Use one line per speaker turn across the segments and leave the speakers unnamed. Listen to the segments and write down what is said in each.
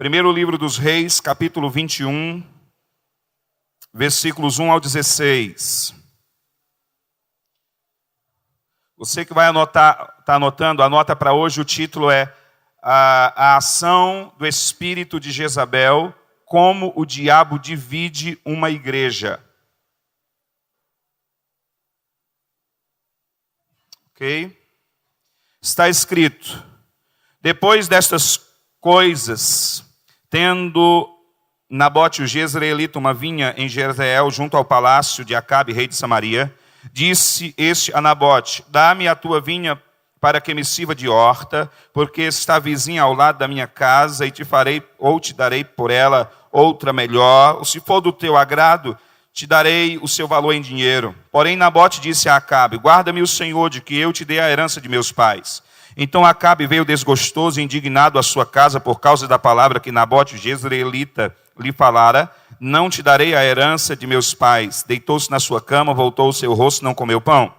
Primeiro livro dos Reis, capítulo 21, versículos 1 ao 16. Você que vai anotar, está anotando, anota para hoje, o título é a ação do espírito de Jezabel, como o diabo divide uma igreja. Ok? Está escrito: depois destas coisas, tendo Nabote o jezreelita uma vinha em Jezreel, junto ao palácio de Acabe, rei de Samaria, disse este a Nabote: dá-me a tua vinha para que me sirva de horta, porque está vizinha ao lado da minha casa, e te farei, ou te darei por ela outra melhor, ou se for do teu agrado, te darei o seu valor em dinheiro. Porém Nabote disse a Acabe: guarda-me o Senhor de que eu te dei a herança de meus pais. Então Acabe veio desgostoso e indignado à sua casa por causa da palavra que Nabote o jezreelita lhe falara: não te darei a herança de meus pais. Deitou-se na sua cama, voltou o seu rosto, não comeu pão.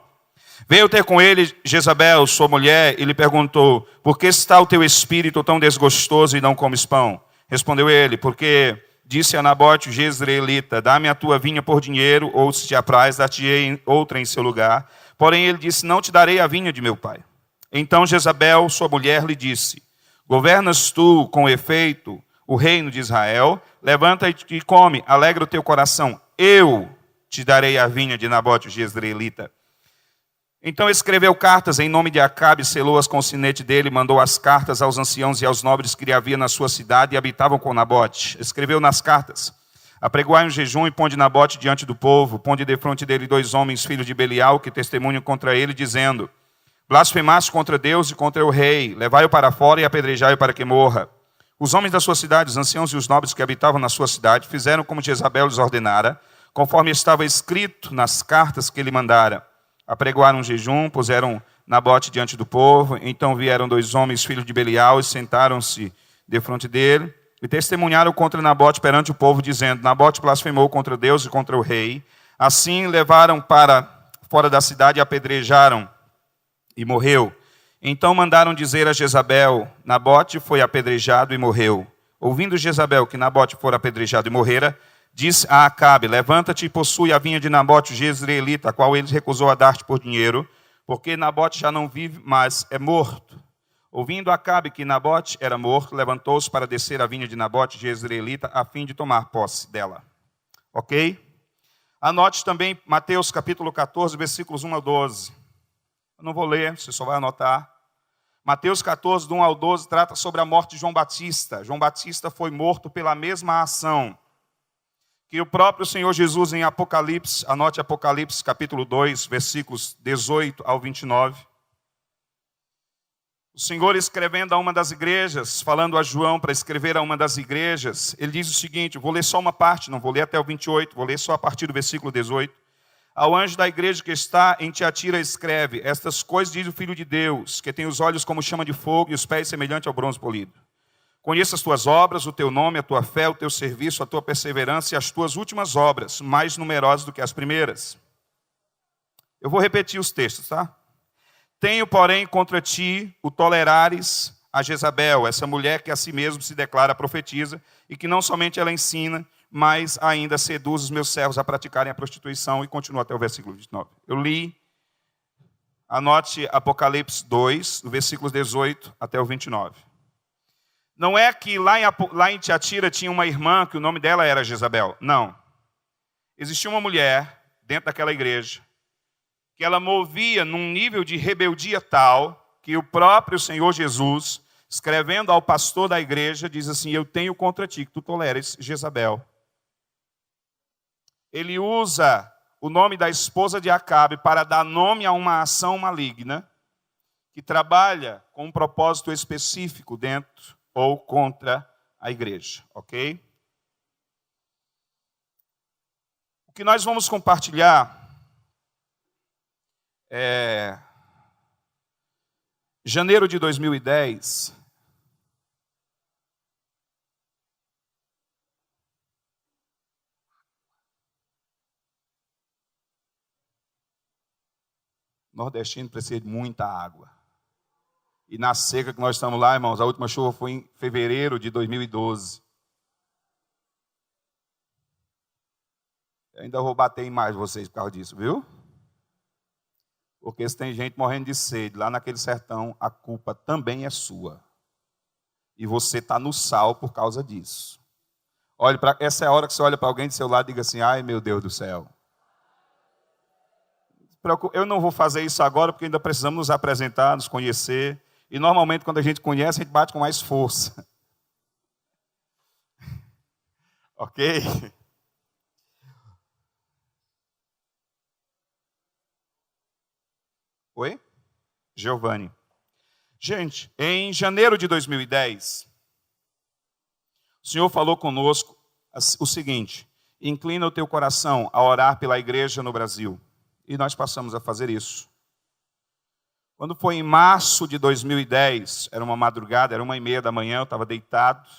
Veio ter com ele Jezabel, sua mulher, e lhe perguntou: por que está o teu espírito tão desgostoso e não comes pão? Respondeu ele: porque disse a Nabote o jezreelita: dá-me a tua vinha por dinheiro, ou se te apraz, dar-te-ei outra em seu lugar. Porém ele disse: não te darei a vinha de meu pai. Então Jezabel, sua mulher, lhe disse: governas tu com efeito o reino de Israel? Levanta-te e come, alegra o teu coração. Eu te darei a vinha de Nabote o jezreelita. Então escreveu cartas em nome de Acabe, selou-as com o sinete dele, mandou as cartas aos anciãos e aos nobres que havia na sua cidade e habitavam com Nabote. Escreveu nas cartas: apregoai um jejum e ponde Nabote diante do povo. Ponde defronte dele 2 homens, filhos de Belial, que testemunham contra ele, dizendo: blasfemaste contra Deus e contra o rei. Levai-o para fora e apedrejai-o para que morra. Os homens da sua cidade, os anciãos e os nobres que habitavam na sua cidade, fizeram como Jezabel lhes ordenara, conforme estava escrito nas cartas que ele mandara. Apregoaram um jejum, puseram Nabote diante do povo. Então vieram 2 homens, filhos de Belial, e sentaram-se defronte dele, e testemunharam contra Nabote perante o povo, dizendo: Nabote blasfemou contra Deus e contra o rei. Assim levaram para fora da cidade e apedrejaram, e morreu. Então mandaram dizer a Jezabel: Nabote foi apedrejado e morreu. Ouvindo Jezabel que Nabote fora apedrejado e morrera, disse a Acabe: levanta-te e possui a vinha de Nabote o jezreelita, a qual ele recusou a dar-te por dinheiro, porque Nabote já não vive, mas é morto. Ouvindo Acabe que Nabote era morto, levantou-se para descer a vinha de Nabote o jezreelita, a fim de tomar posse dela. Ok? Anote também Mateus capítulo 14, versículos 1 a 12. Eu não vou ler, você só vai anotar. Mateus 14, do 1 ao 12, trata sobre a morte de João Batista. João Batista foi morto pela mesma ação que o próprio Senhor Jesus em Apocalipse. Anote Apocalipse capítulo 2, versículos 18 ao 29. O Senhor escrevendo a uma das igrejas, falando a João para escrever a uma das igrejas, ele diz o seguinte: vou ler só uma parte, não vou ler até o 28, vou ler só a partir do versículo 18. Ao anjo da igreja que está em Tiatira escreve: estas coisas diz o Filho de Deus, que tem os olhos como chama de fogo e os pés semelhante ao bronze polido. Conheço as tuas obras, o teu nome, a tua fé, o teu serviço, a tua perseverança e as tuas últimas obras, mais numerosas do que as primeiras. Eu vou repetir os textos, tá? Tenho, porém, contra ti o tolerares a Jezabel, essa mulher que a si mesma se declara profetiza, e que não somente ela ensina, mas ainda seduz os meus servos a praticarem a prostituição, e continua até o versículo 29. Eu li, anote Apocalipse 2, do versículo 18 até o 29. Não é que lá em Tiatira tinha uma irmã, que o nome dela era Jezabel. Não. Existia uma mulher dentro daquela igreja, que ela movia num nível de rebeldia tal, que o próprio Senhor Jesus, escrevendo ao pastor da igreja, diz assim: eu tenho contra ti que tu toleres Jezabel. Ele usa o nome da esposa de Acabe para dar nome a uma ação maligna que trabalha com um propósito específico dentro ou contra a igreja, ok? O que nós vamos compartilhar é janeiro de 2010. Nordestino precisa de muita água. E na seca que nós estamos lá, irmãos, a última chuva foi em fevereiro de 2012. Eu ainda vou bater em mais vocês por causa disso, viu? Porque se tem gente morrendo de sede lá naquele sertão, a culpa também é sua. E você está no sal por causa disso. Essa é a hora que você olha para alguém do seu lado e diga assim, ai meu Deus do céu. Eu não vou fazer isso agora porque ainda precisamos nos apresentar, nos conhecer. E normalmente quando a gente conhece, a gente bate com mais força. Ok? Oi? Giovanni. Gente, em janeiro de 2010, o Senhor falou conosco o seguinte: inclina o teu coração a orar pela igreja no Brasil. E nós passamos a fazer isso. Quando foi em março de 2010, era uma madrugada, era 1h30 da manhã, eu estava deitado,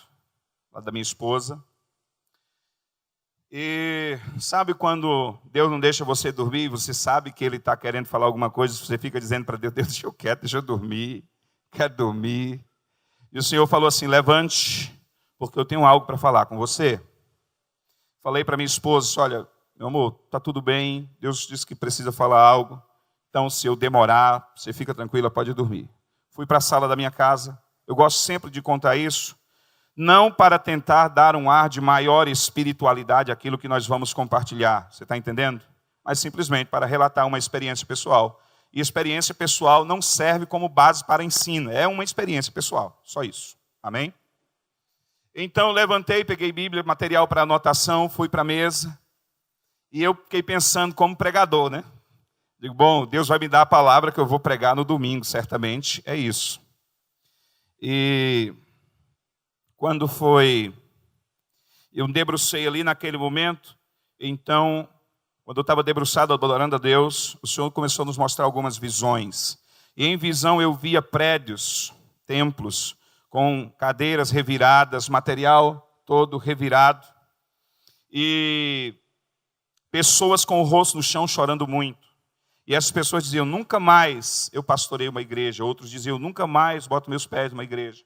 lá da minha esposa. E sabe quando Deus não deixa você dormir, você sabe que Ele está querendo falar alguma coisa, você fica dizendo para Deus, Deus, deixa eu quieto, deixa eu dormir, quero dormir. E o Senhor falou assim, levante, porque eu tenho algo para falar com você. Falei para minha esposa, olha, meu amor, está tudo bem, Deus disse que precisa falar algo, então se eu demorar, você fica tranquila, pode dormir. Fui para a sala da minha casa, eu gosto sempre de contar isso, não para tentar dar um ar de maior espiritualidade àquilo que nós vamos compartilhar, você está entendendo? Mas simplesmente para relatar uma experiência pessoal. E experiência pessoal não serve como base para ensino, é uma experiência pessoal, só isso. Amém? Então levantei, peguei Bíblia, material para anotação, fui para a mesa, e eu fiquei pensando como pregador, né? Digo, bom, Deus vai me dar a palavra que eu vou pregar no domingo, certamente, é isso. E quando foi, eu debrucei ali naquele momento, então, quando eu estava debruçado, adorando a Deus, o Senhor começou a nos mostrar algumas visões. E em visão eu via prédios, templos, com cadeiras reviradas, material todo revirado. E pessoas com o rosto no chão chorando muito. E essas pessoas diziam, nunca mais eu pastorei uma igreja. Outros diziam, nunca mais boto meus pés numa igreja.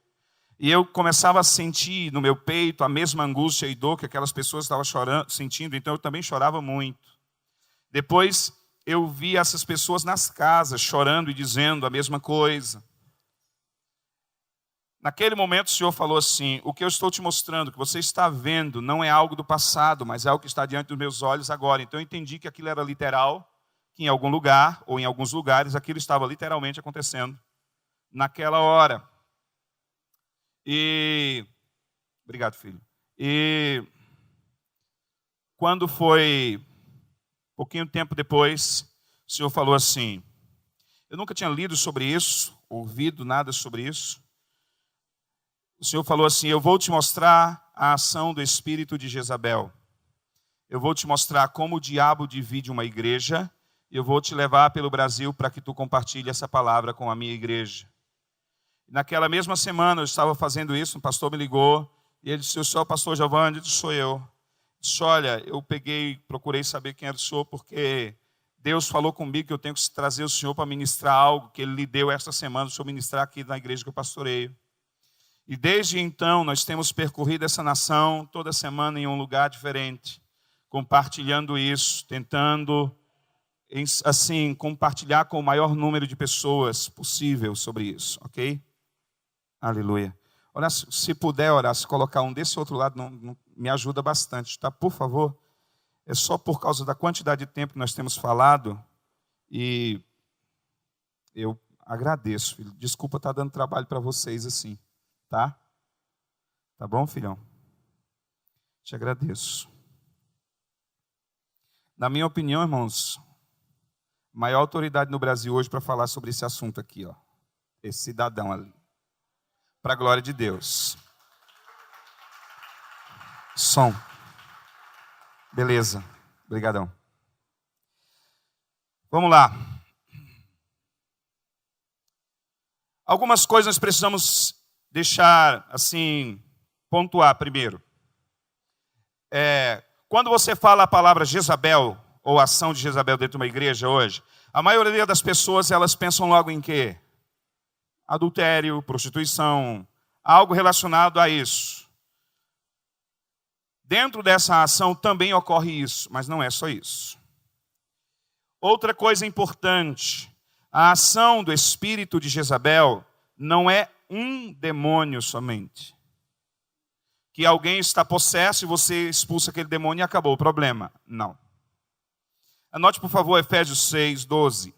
E eu começava a sentir no meu peito a mesma angústia e dor que aquelas pessoas estavam chorando, sentindo. Então eu também chorava muito. Depois eu vi essas pessoas nas casas chorando e dizendo a mesma coisa. Naquele momento o Senhor falou assim, o que eu estou te mostrando, que você está vendo, não é algo do passado, mas é algo que está diante dos meus olhos agora. Então eu entendi que aquilo era literal, que em algum lugar, ou em alguns lugares, aquilo estava literalmente acontecendo naquela hora. Obrigado, filho. E quando foi pouquinho tempo depois, o Senhor falou assim, eu nunca tinha lido sobre isso, ouvido nada sobre isso. O Senhor falou assim, eu vou te mostrar a ação do espírito de Jezabel. Eu vou te mostrar como o diabo divide uma igreja. E eu vou te levar pelo Brasil para que tu compartilhe essa palavra com a minha igreja. Naquela mesma semana eu estava fazendo isso, um pastor me ligou. E ele disse, o senhor é o pastor Giovanni? Eu disse, sou eu. Ele disse, olha, eu procurei saber quem era o senhor, porque Deus falou comigo que eu tenho que trazer o senhor para ministrar algo que ele lhe deu esta semana, o senhor ministrar aqui na igreja que eu pastoreio. E desde então nós temos percorrido essa nação toda semana em um lugar diferente, compartilhando isso, tentando, assim, compartilhar com o maior número de pessoas possível sobre isso, ok? Aleluia. Olha, se puder orar, se colocar um desse outro lado, não, me ajuda bastante, tá? Por favor. É só por causa da quantidade de tempo que nós temos falado e eu agradeço, filho. Desculpa estar dando trabalho para vocês assim. Tá? Tá bom, filhão? Te agradeço. Na minha opinião, irmãos, a maior autoridade no Brasil hoje para falar sobre esse assunto aqui, ó. Esse cidadão ali. Para a glória de Deus. Som. Beleza. Obrigadão. Vamos lá. Algumas coisas nós precisamos deixar, assim, pontuar primeiro. Quando você fala a palavra Jezabel, ou ação de Jezabel dentro de uma igreja hoje, a maioria das pessoas, elas pensam logo em quê? adultério, prostituição, algo relacionado a isso. Dentro dessa ação também ocorre isso, mas não é só isso. Outra coisa importante, a ação do espírito de Jezabel não é um demônio somente. Que alguém está possesso e você expulsa aquele demônio e acabou o problema. Não. Anote, por favor, Efésios 6:12.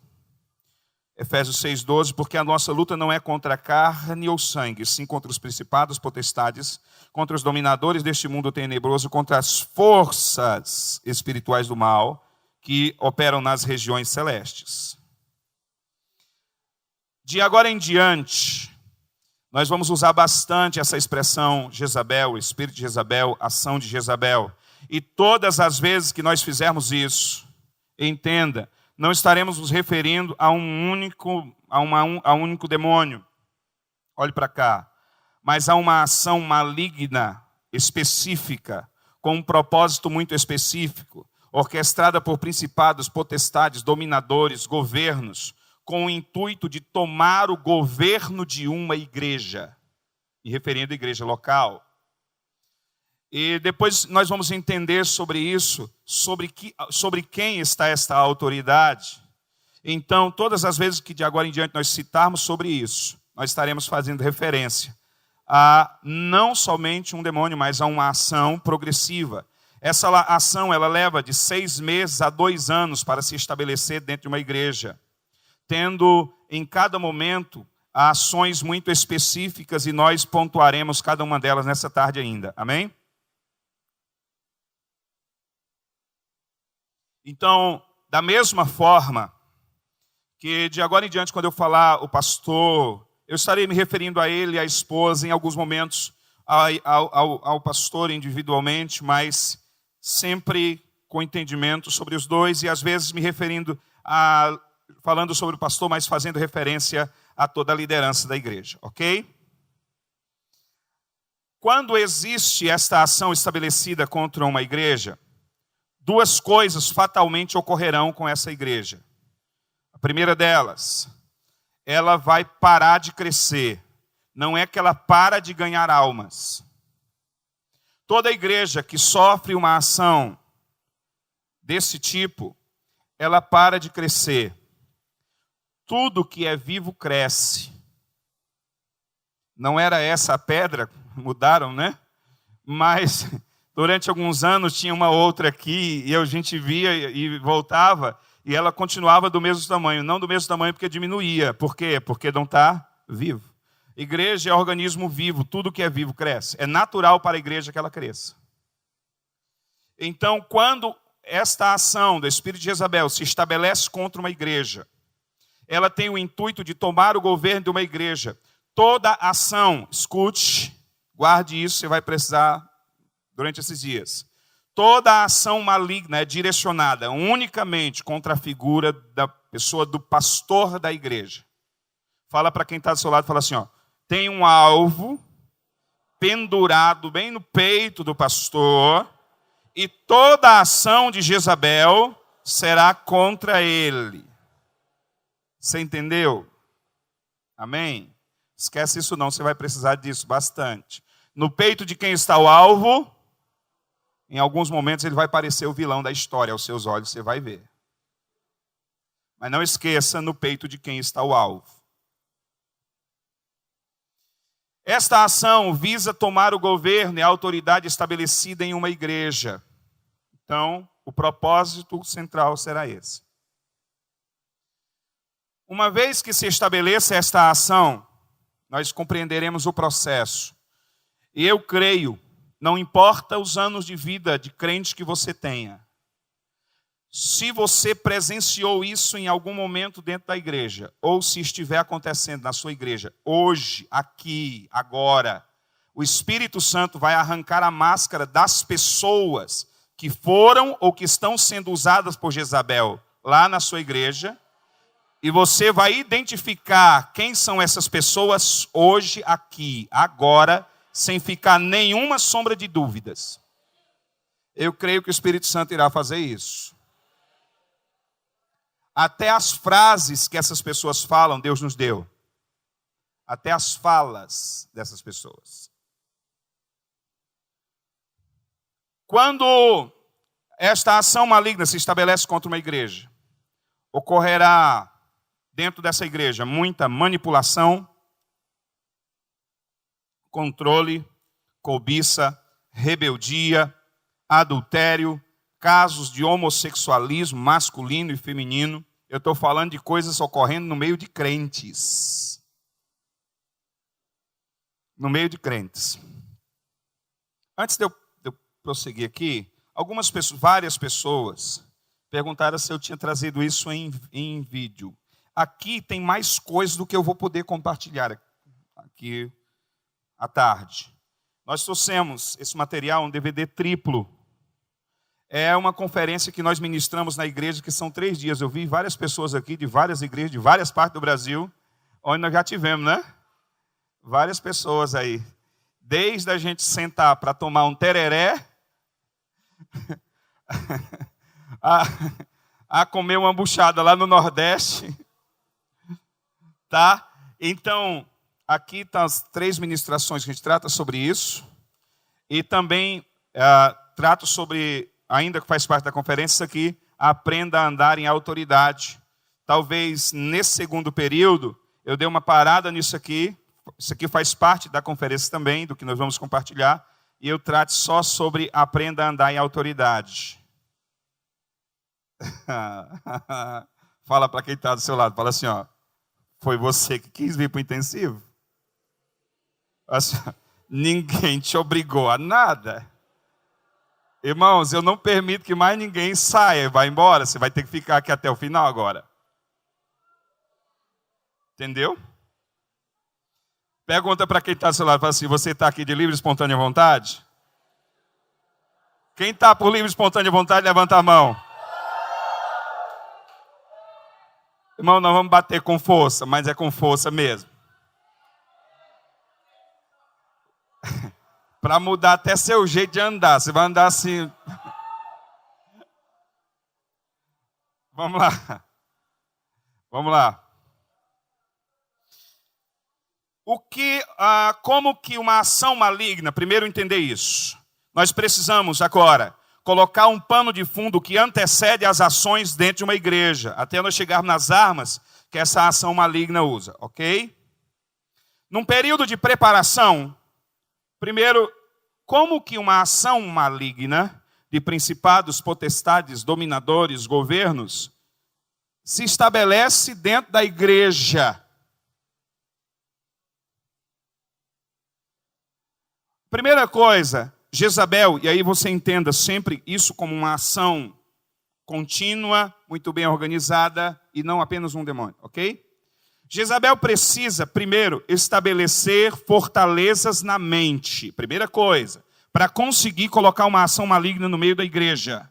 Efésios 6:12, porque a nossa luta não é contra a carne ou sangue, sim contra os principados, potestades, contra os dominadores deste mundo tenebroso, contra as forças espirituais do mal que operam nas regiões celestes. De agora em diante, nós vamos usar bastante essa expressão Jezabel, espírito de Jezabel, ação de Jezabel. E todas as vezes que nós fizermos isso, entenda, não estaremos nos referindo a um único demônio. Olhe para cá. Mas a uma ação maligna, específica, com um propósito muito específico, orquestrada por principados, potestades, dominadores, governos, com o intuito de tomar o governo de uma igreja, e referindo à igreja local. E depois nós vamos entender sobre isso, sobre quem está esta autoridade. Então, todas as vezes que de agora em diante nós citarmos sobre isso, nós estaremos fazendo referência a não somente um demônio, mas a uma ação progressiva. Essa ação ela leva de 6 meses a 2 anos para se estabelecer dentro de uma igreja, tendo em cada momento ações muito específicas, e nós pontuaremos cada uma delas nessa tarde ainda. Amém? Então, da mesma forma que de agora em diante, quando eu falar o pastor, eu estarei me referindo a ele e à esposa, em alguns momentos ao pastor individualmente, mas sempre com entendimento sobre os dois, e às vezes me referindo falando sobre o pastor, mas fazendo referência a toda a liderança da igreja, ok? Quando existe esta ação estabelecida contra uma igreja, 2 coisas fatalmente ocorrerão com essa igreja. A primeira delas, ela vai parar de crescer. Não é que ela para de ganhar almas. Toda igreja que sofre uma ação desse tipo, ela para de crescer. Tudo que é vivo cresce. Não era essa a pedra, mudaram, né? Mas durante alguns anos tinha uma outra aqui, e a gente via e voltava, e ela continuava do mesmo tamanho. Não do mesmo tamanho porque diminuía. Por quê? Porque não está vivo. Igreja é organismo vivo, tudo que é vivo cresce. É natural para a igreja que ela cresça. Então, quando esta ação do espírito de Jezabel se estabelece contra uma igreja, ela tem o intuito de tomar o governo de uma igreja. Toda ação, escute, guarde isso, você vai precisar durante esses dias. Toda ação maligna é direcionada unicamente contra a figura da pessoa do pastor da igreja. Fala para quem está do seu lado, fala assim, ó, tem um alvo pendurado bem no peito do pastor, e toda a ação de Jezabel será contra ele. Você entendeu? Amém? Esquece isso não, você vai precisar disso bastante. No peito de quem está o alvo, em alguns momentos ele vai parecer o vilão da história, aos seus olhos você vai ver. Mas não esqueça no peito de quem está o alvo. Esta ação visa tomar o governo e a autoridade estabelecida em uma igreja. Então, o propósito central será esse. Uma vez que se estabeleça esta ação, nós compreenderemos o processo. E eu creio, não importa os anos de vida de crente que você tenha, se você presenciou isso em algum momento dentro da igreja, ou se estiver acontecendo na sua igreja, hoje, aqui, agora, o Espírito Santo vai arrancar a máscara das pessoas que foram ou que estão sendo usadas por Jezabel lá na sua igreja, e você vai identificar quem são essas pessoas hoje, aqui, agora, sem ficar nenhuma sombra de dúvidas. Eu creio que o Espírito Santo irá fazer isso. Até as frases que essas pessoas falam, Deus nos deu. até as falas dessas pessoas. Quando esta ação maligna se estabelece contra uma igreja, ocorrerá dentro dessa igreja muita manipulação, controle, cobiça, rebeldia, adultério, casos de homossexualismo masculino e feminino. Eu estou falando de coisas ocorrendo no meio de crentes. No meio de crentes. Antes de eu prosseguir aqui, várias pessoas perguntaram se eu tinha trazido isso em vídeo. Aqui tem mais coisas do que eu vou poder compartilhar aqui à tarde. Nós trouxemos esse material, um DVD triplo. É uma conferência que nós ministramos na igreja, que são 3 dias. Eu vi várias pessoas aqui, de várias igrejas, de várias partes do Brasil, onde nós já tivemos, né? Várias pessoas aí. Desde a gente sentar para tomar um tereré, a comer uma buchada lá no Nordeste. Tá? Então, aqui estão as 3 ministrações que a gente trata sobre isso. E também trato sobre, ainda que faz parte da conferência, isso aqui, aprenda a andar em autoridade. Talvez nesse segundo período, eu dei uma parada nisso aqui. Isso aqui faz parte da conferência também, do que nós vamos compartilhar. E eu trato só sobre aprenda a andar em autoridade. Fala para quem está do seu lado, fala assim, ó. Foi você que quis vir para o intensivo? Assim, ninguém te obrigou a nada. Irmãos, eu não permito que mais ninguém saia e vá embora. Você vai ter que ficar aqui até o final agora. Entendeu? Pergunta para quem está do seu lado, fala assim, você está aqui de livre e espontânea vontade? Quem está por livre e espontânea vontade, levanta a mão. Irmão, nós vamos bater com força, mas é com força mesmo. Para mudar até seu jeito de andar. Você vai andar assim. Vamos lá. Vamos lá. Como que uma ação maligna, primeiro entender isso. Nós precisamos agora colocar um pano de fundo que antecede as ações dentro de uma igreja, até nós chegarmos nas armas que essa ação maligna usa, ok? Num período de preparação, primeiro, como que uma ação maligna de principados, potestades, dominadores, governos, se estabelece dentro da igreja? Primeira coisa, Jezabel, e aí você entenda sempre isso como uma ação contínua, muito bem organizada, e não apenas um demônio, ok? Jezabel precisa, primeiro, estabelecer fortalezas na mente. Primeira coisa, para conseguir colocar uma ação maligna no meio da igreja.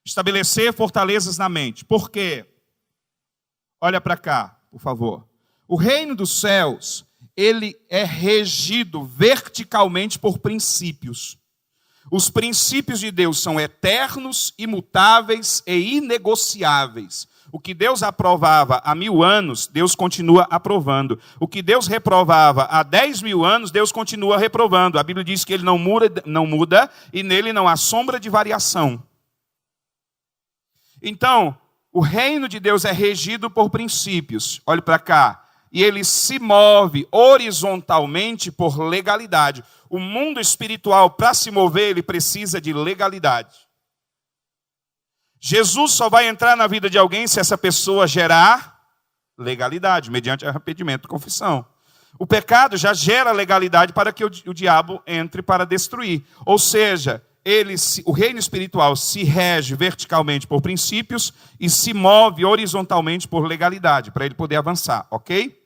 Estabelecer fortalezas na mente. Por quê? Olha para cá, por favor. O reino dos céus, ele é regido verticalmente por princípios. Os princípios de Deus são eternos, imutáveis e inegociáveis. O que Deus aprovava há 1000 anos, Deus continua aprovando. O que Deus reprovava há 10.000 anos, Deus continua reprovando. A Bíblia diz que ele não muda e nele não há sombra de variação. Então, o reino de Deus é regido por princípios. Olhe para cá. E ele se move horizontalmente por legalidade. O mundo espiritual, para se mover, ele precisa de legalidade. Jesus só vai entrar na vida de alguém se essa pessoa gerar legalidade, mediante arrependimento e confissão. O pecado já gera legalidade para que o diabo entre para destruir. Ou seja, o reino espiritual se rege verticalmente por princípios e se move horizontalmente por legalidade, para ele poder avançar, ok?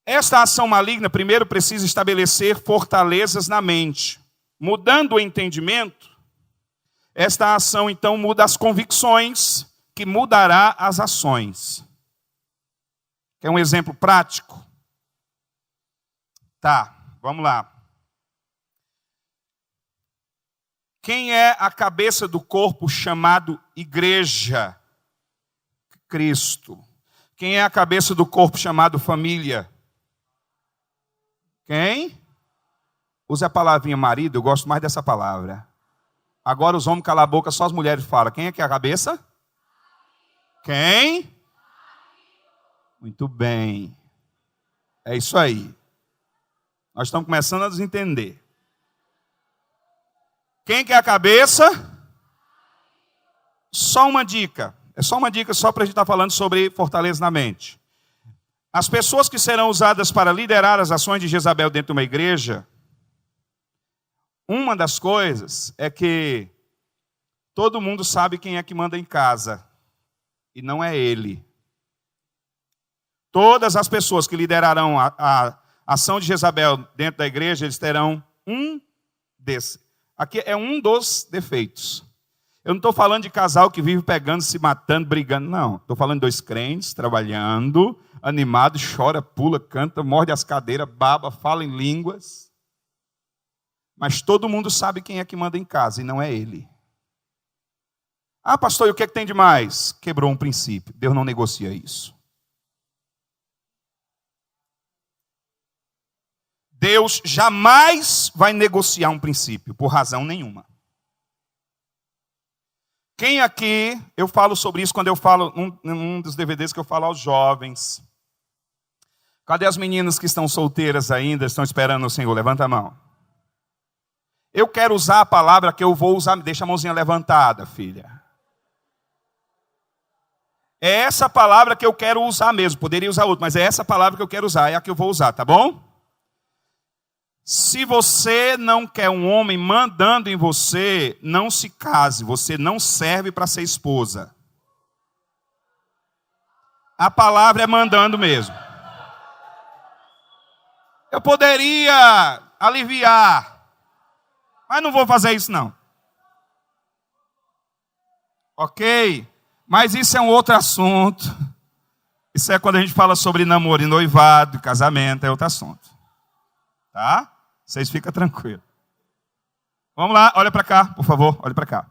Esta ação maligna, primeiro, precisa estabelecer fortalezas na mente. Mudando o entendimento, esta ação, então, muda as convicções, que mudará as ações. Quer um exemplo prático? Tá, vamos lá. Quem é a cabeça do corpo chamado igreja? Cristo. Quem é a cabeça do corpo chamado família? Quem? Use a palavrinha marido, eu gosto mais dessa palavra. Agora os homens calam a boca, só as mulheres falam. Quem é que é a cabeça? Quem? Muito bem. É isso aí. Nós estamos começando a nos entender. Quem que é a cabeça? Só uma dica. É só uma dica só para a gente estar falando sobre fortaleza na mente. As pessoas que serão usadas para liderar as ações de Jezabel dentro de uma igreja, uma das coisas é que todo mundo sabe quem é que manda em casa. E não é ele. Todas as pessoas que liderarão a ação de Jezabel dentro da igreja, eles terão um desses. Aqui é um dos defeitos. Eu não estou falando de casal que vive pegando, se matando, brigando. Não. Estou falando de dois crentes trabalhando, animado, chora, pula, canta, morde as cadeiras, baba, fala em línguas. Mas todo mundo sabe quem é que manda em casa e não é ele. Ah, pastor, e o que é que tem de mais? Quebrou um princípio. Deus não negocia isso. Deus jamais vai negociar um princípio, por razão nenhuma. Quem aqui, eu falo sobre isso quando eu falo, num dos DVDs que eu falo aos jovens. Cadê as meninas que estão solteiras ainda, estão esperando o Senhor? Levanta a mão. Eu quero usar a palavra que eu vou usar, deixa a mãozinha levantada, filha. É essa palavra que eu quero usar mesmo, poderia usar outra, mas é essa palavra que eu quero usar, é a que eu vou usar, tá bom? Se você não quer um homem mandando em você, não se case. Você não serve para ser esposa. A palavra é mandando mesmo. Eu poderia aliviar, mas não vou fazer isso não. Ok? Mas isso é um outro assunto. Isso é quando a gente fala sobre namoro e noivado, casamento, é outro assunto. Tá? Vocês ficam tranquilos. Vamos lá, olha para cá, por favor, olha para cá.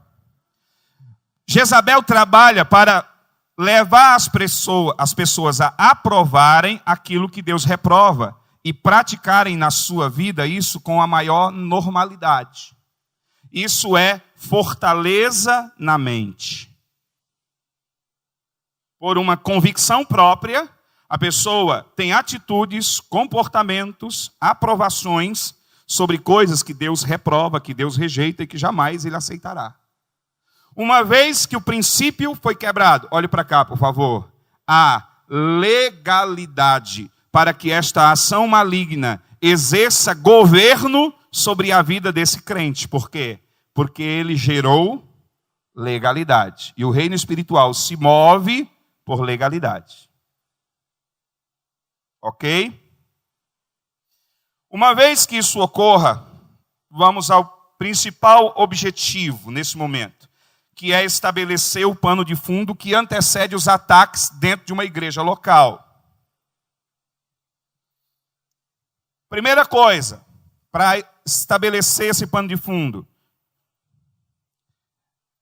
Jezabel trabalha para levar as pessoas a aprovarem aquilo que Deus reprova e praticarem na sua vida isso com a maior normalidade. Isso é fortaleza na mente. Por uma convicção própria, a pessoa tem atitudes, comportamentos, aprovações sobre coisas que Deus reprova, que Deus rejeita e que jamais Ele aceitará. Uma vez que o princípio foi quebrado, olhe para cá, por favor, a legalidade para que esta ação maligna exerça governo sobre a vida desse crente. Por quê? Porque ele gerou legalidade. E o reino espiritual se move por legalidade. Ok? Uma vez que isso ocorra, vamos ao principal objetivo nesse momento, que é estabelecer o pano de fundo que antecede os ataques dentro de uma igreja local. Primeira coisa, para estabelecer esse pano de fundo,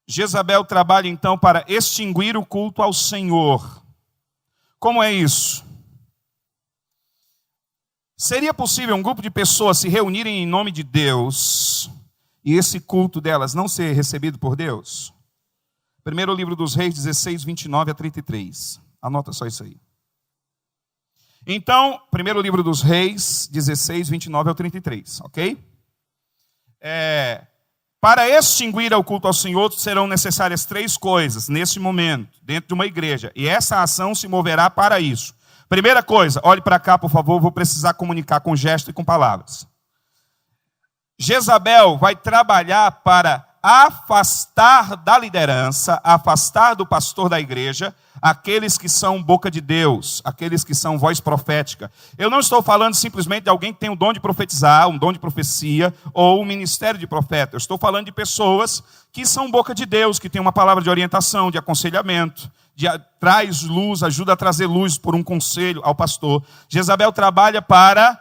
Jezabel trabalha então para extinguir o culto ao Senhor. Como é isso? Seria possível um grupo de pessoas se reunirem em nome de Deus e esse culto delas não ser recebido por Deus? Primeiro livro dos Reis, 16, 29 a 33. Anota só isso aí. Então, primeiro livro dos Reis, 16, 29 ao 33, ok? Para extinguir o culto ao Senhor, serão necessárias 3 coisas nesse momento, dentro de uma igreja. E essa ação se moverá para isso. Primeira coisa, olhe para cá, por favor, vou precisar comunicar com gesto e com palavras. Jezabel vai trabalhar para afastar da liderança, afastar do pastor da igreja, aqueles que são boca de Deus, aqueles que são voz profética. Eu não estou falando simplesmente de alguém que tem o dom de profetizar, um dom de profecia, ou um ministério de profeta. Eu estou falando de pessoas que são boca de Deus, que têm uma palavra de orientação, de aconselhamento, traz luz, ajuda a trazer luz por um conselho ao pastor. Jezabel trabalha para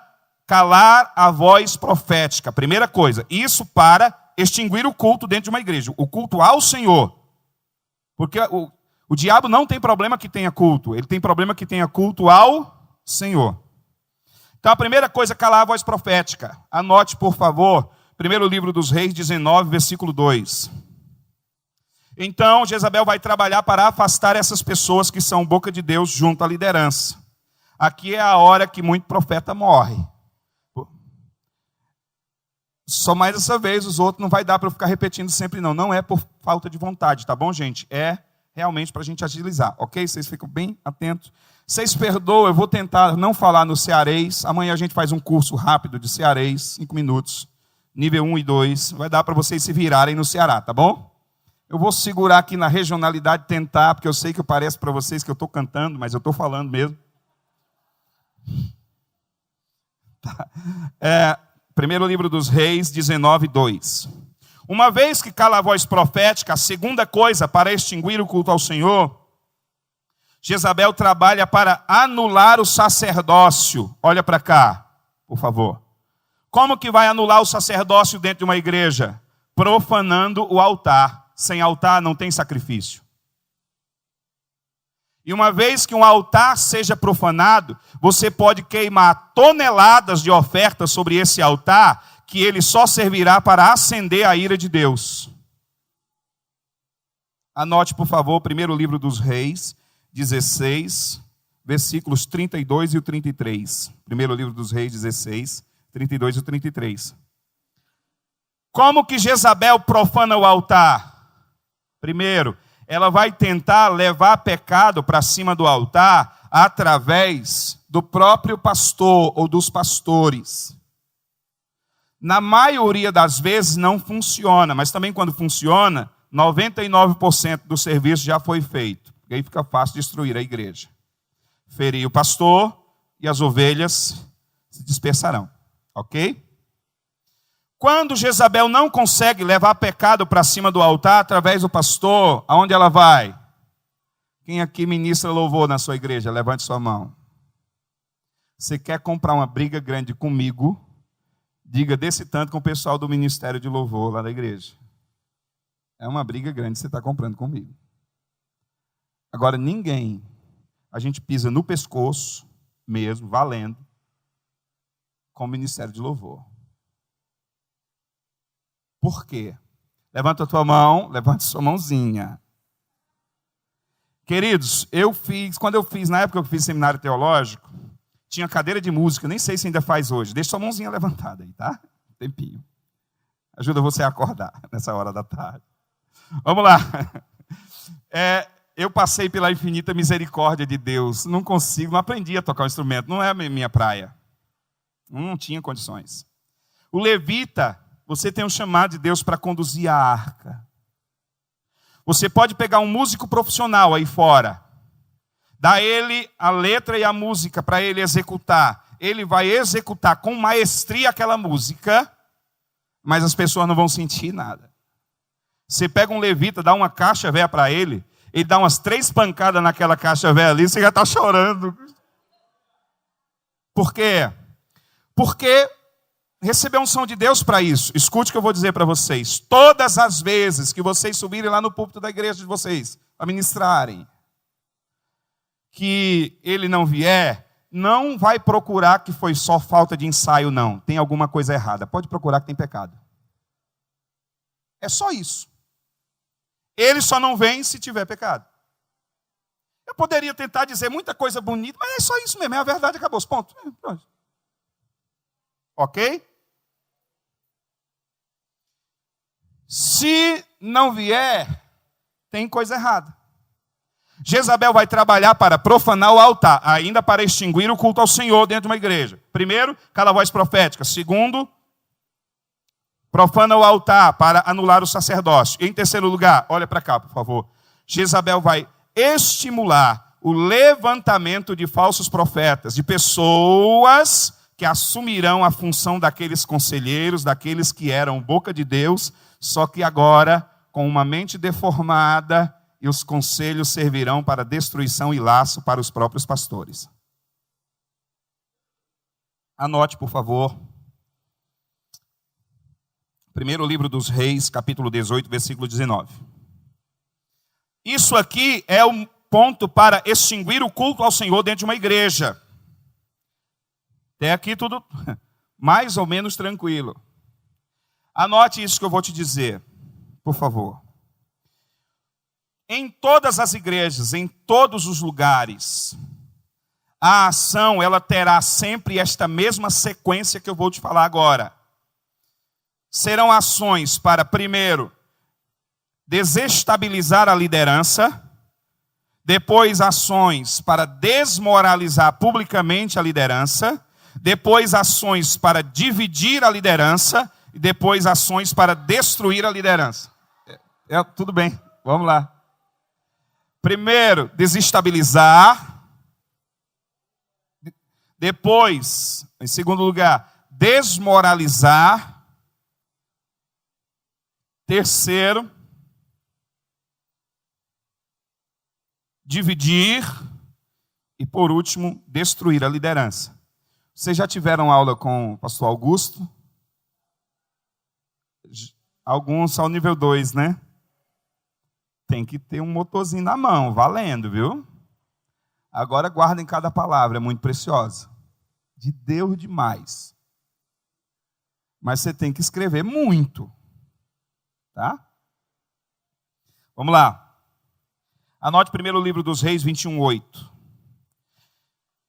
calar a voz profética. Primeira coisa, isso para extinguir o culto dentro de uma igreja, o culto ao Senhor. Porque o diabo não tem problema que tenha culto, ele tem problema que tenha culto ao Senhor. Então a primeira coisa é calar a voz profética. Anote, por favor, primeiro livro dos Reis, 19, versículo 2. Então Jezabel vai trabalhar para afastar essas pessoas que são boca de Deus junto à liderança. Aqui é a hora que muito profeta morre. Só mais essa vez, os outros não vai dar para eu ficar repetindo sempre não. Não é por falta de vontade, tá bom, gente? É realmente para a gente agilizar, ok? Vocês ficam bem atentos. Vocês perdoam, eu vou tentar não falar no cearês. Amanhã a gente faz um curso rápido de cearês, 5 minutos. Nível 1 e 2. Vai dar para vocês se virarem no Ceará, tá bom? Eu vou segurar aqui na regionalidade, tentar, porque eu sei que parece para vocês que eu estou cantando, mas eu estou falando mesmo. Tá. Primeiro livro dos Reis, 19, 2. Uma vez que cala a voz profética, a segunda coisa para extinguir o culto ao Senhor, Jezabel trabalha para anular o sacerdócio. Olha para cá, por favor. Como que vai anular o sacerdócio dentro de uma igreja? Profanando o altar. Sem altar não tem sacrifício. E uma vez que um altar seja profanado, você pode queimar toneladas de ofertas sobre esse altar, que ele só servirá para acender a ira de Deus. Anote, por favor, primeiro livro dos Reis, 16, versículos 32 e o 33. Primeiro livro dos Reis, 16, 32 e o 33. Como que Jezabel profana o altar? Primeiro, ela vai tentar levar pecado para cima do altar através do próprio pastor ou dos pastores. Na maioria das vezes não funciona, mas também quando funciona, 99% do serviço já foi feito. E aí fica fácil destruir a igreja. Ferir o pastor e as ovelhas se dispersarão. Ok? Quando Jezabel não consegue levar pecado para cima do altar através do pastor, aonde ela vai? Quem aqui ministra louvor na sua igreja? Levante sua mão. Você quer comprar uma briga grande comigo? Diga desse tanto com o pessoal do Ministério de Louvor lá da igreja. É uma briga grande que você está comprando comigo. Agora, ninguém, a gente pisa no pescoço mesmo, valendo, com o Ministério de Louvor. Por quê? Levanta a tua mão, levanta a sua mãozinha. Queridos, quando eu fiz, na época que eu fiz seminário teológico, tinha cadeira de música, nem sei se ainda faz hoje. Deixa sua mãozinha levantada aí, tá? Tempinho. Ajuda você a acordar nessa hora da tarde. Vamos lá. Eu passei pela infinita misericórdia de Deus. Não consigo, não aprendi a tocar um instrumento. Não é a minha praia. Não tinha condições. O levita, você tem um chamado de Deus para conduzir a arca. Você pode pegar um músico profissional aí fora, dar a ele a letra e a música para ele executar. Ele vai executar com maestria aquela música, mas as pessoas não vão sentir nada. Você pega um levita, dá uma caixa velha para ele dá umas 3 pancadas naquela caixa velha ali, você já está chorando. Por quê? Porque recebeu unção de Deus para isso. Escute o que eu vou dizer para vocês. Todas as vezes que vocês subirem lá no púlpito da igreja de vocês, a ministrarem, que ele não vier, não vai procurar que foi só falta de ensaio, não. Tem alguma coisa errada. Pode procurar que tem pecado. É só isso. Ele só não vem se tiver pecado. Eu poderia tentar dizer muita coisa bonita, mas é só isso mesmo. É a verdade, acabou. Ponto. Ok? Se não vier, tem coisa errada. Jezabel vai trabalhar para profanar o altar, ainda para extinguir o culto ao Senhor dentro de uma igreja. Primeiro, cala a voz profética. Segundo, profana o altar para anular o sacerdócio. Em terceiro lugar, olha para cá, por favor. Jezabel vai estimular o levantamento de falsos profetas, de pessoas que assumirão a função daqueles conselheiros, daqueles que eram boca de Deus, só que agora com uma mente deformada, e os conselhos servirão para destruição e laço para os próprios pastores. Anote, por favor. Primeiro livro dos Reis, capítulo 18, versículo 19. Isso aqui é um ponto para extinguir o culto ao Senhor dentro de uma igreja. Até aqui tudo mais ou menos tranquilo. Anote isso que eu vou te dizer, por favor. Em todas as igrejas, em todos os lugares, a ação ela terá sempre esta mesma sequência que eu vou te falar agora. Serão ações para, primeiro, desestabilizar a liderança, depois ações para desmoralizar publicamente a liderança, depois ações para dividir a liderança e depois ações para destruir a liderança. Tudo bem, vamos lá. Primeiro, desestabilizar. Depois, em segundo lugar, desmoralizar. Terceiro, dividir. E por último, destruir a liderança. Vocês já tiveram aula com o pastor Augusto? Alguns só o nível 2, né? Tem que ter um motorzinho na mão, valendo, viu? Agora guardem cada palavra, é muito preciosa. De Deus demais. Mas você tem que escrever muito. Tá? Vamos lá. Anote primeiro o livro dos Reis 21:8.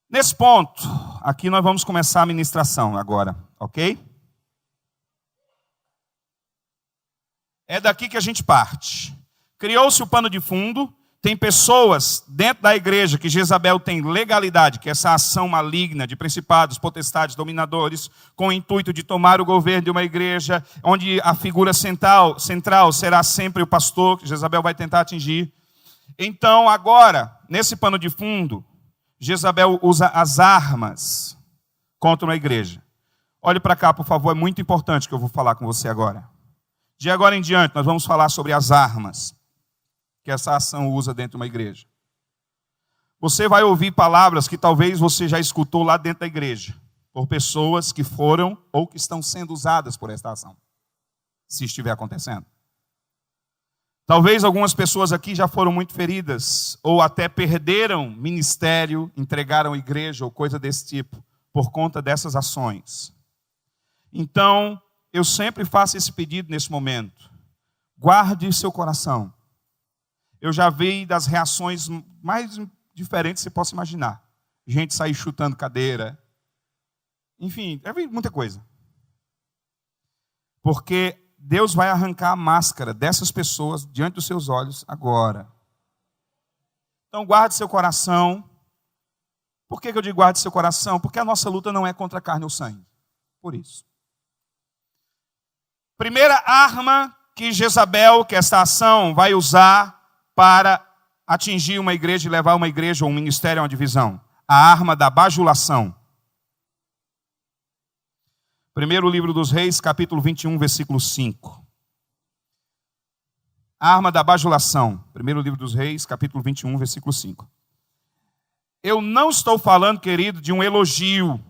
Nesse ponto, aqui nós vamos começar a ministração agora, ok? É daqui que a gente parte. Criou-se o pano de fundo, tem pessoas dentro da igreja que Jezabel tem legalidade, que essa ação maligna de principados, potestades, dominadores, com o intuito de tomar o governo de uma igreja, onde a figura central será sempre o pastor, que Jezabel vai tentar atingir. Então, agora, nesse pano de fundo, Jezabel usa as armas contra uma igreja. Olhe para cá, por favor, é muito importante que eu vou falar com você agora. De agora em diante, nós vamos falar sobre as armas que essa ação usa dentro de uma igreja. Você vai ouvir palavras que talvez você já escutou lá dentro da igreja, por pessoas que foram ou que estão sendo usadas por esta ação, se estiver acontecendo. Talvez algumas pessoas aqui já foram muito feridas, ou até perderam ministério, entregaram igreja, ou coisa desse tipo, por conta dessas ações. Então, eu sempre faço esse pedido nesse momento. Guarde seu coração. Eu já vi das reações mais diferentes que você possa imaginar. Gente sair chutando cadeira. Enfim, eu vi muita coisa. Porque Deus vai arrancar a máscara dessas pessoas diante dos seus olhos agora. Então guarde seu coração. Por que eu digo guarde seu coração? Porque a nossa luta não é contra a carne ou sangue. Por isso. Primeira arma que Jezabel, que esta ação vai usar para atingir uma igreja e levar uma igreja ou um ministério a uma divisão. A arma da bajulação. Primeiro livro dos Reis, capítulo 21, versículo 5. A arma da bajulação. Primeiro livro dos Reis, capítulo 21, versículo 5. Eu não estou falando, querido, de um elogio.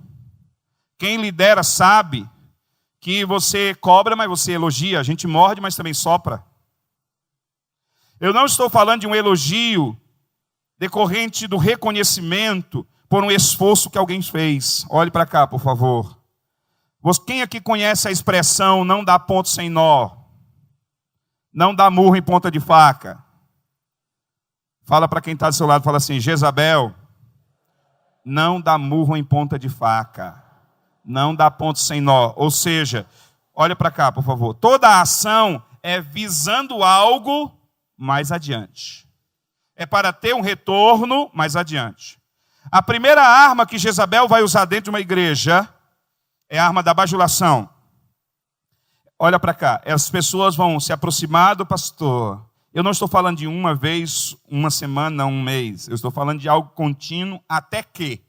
Quem lidera sabe que você cobra, mas você elogia. A gente morde, mas também sopra. Eu não estou falando de um elogio decorrente do reconhecimento por um esforço que alguém fez. Olhe para cá, por favor. Quem aqui conhece a expressão não dá ponto sem nó? Não dá murro em ponta de faca? Fala para quem está do seu lado, fala assim, Jezabel, não dá murro em ponta de faca. Não dá ponto sem nó. Ou seja, olha para cá, por favor. Toda a ação é visando algo mais adiante. É para ter um retorno mais adiante. A primeira arma que Jezabel vai usar dentro de uma igreja é a arma da bajulação. Olha para cá, as pessoas vão se aproximar do pastor. Eu não estou falando de uma vez, uma semana, um mês. Eu estou falando de algo contínuo até que.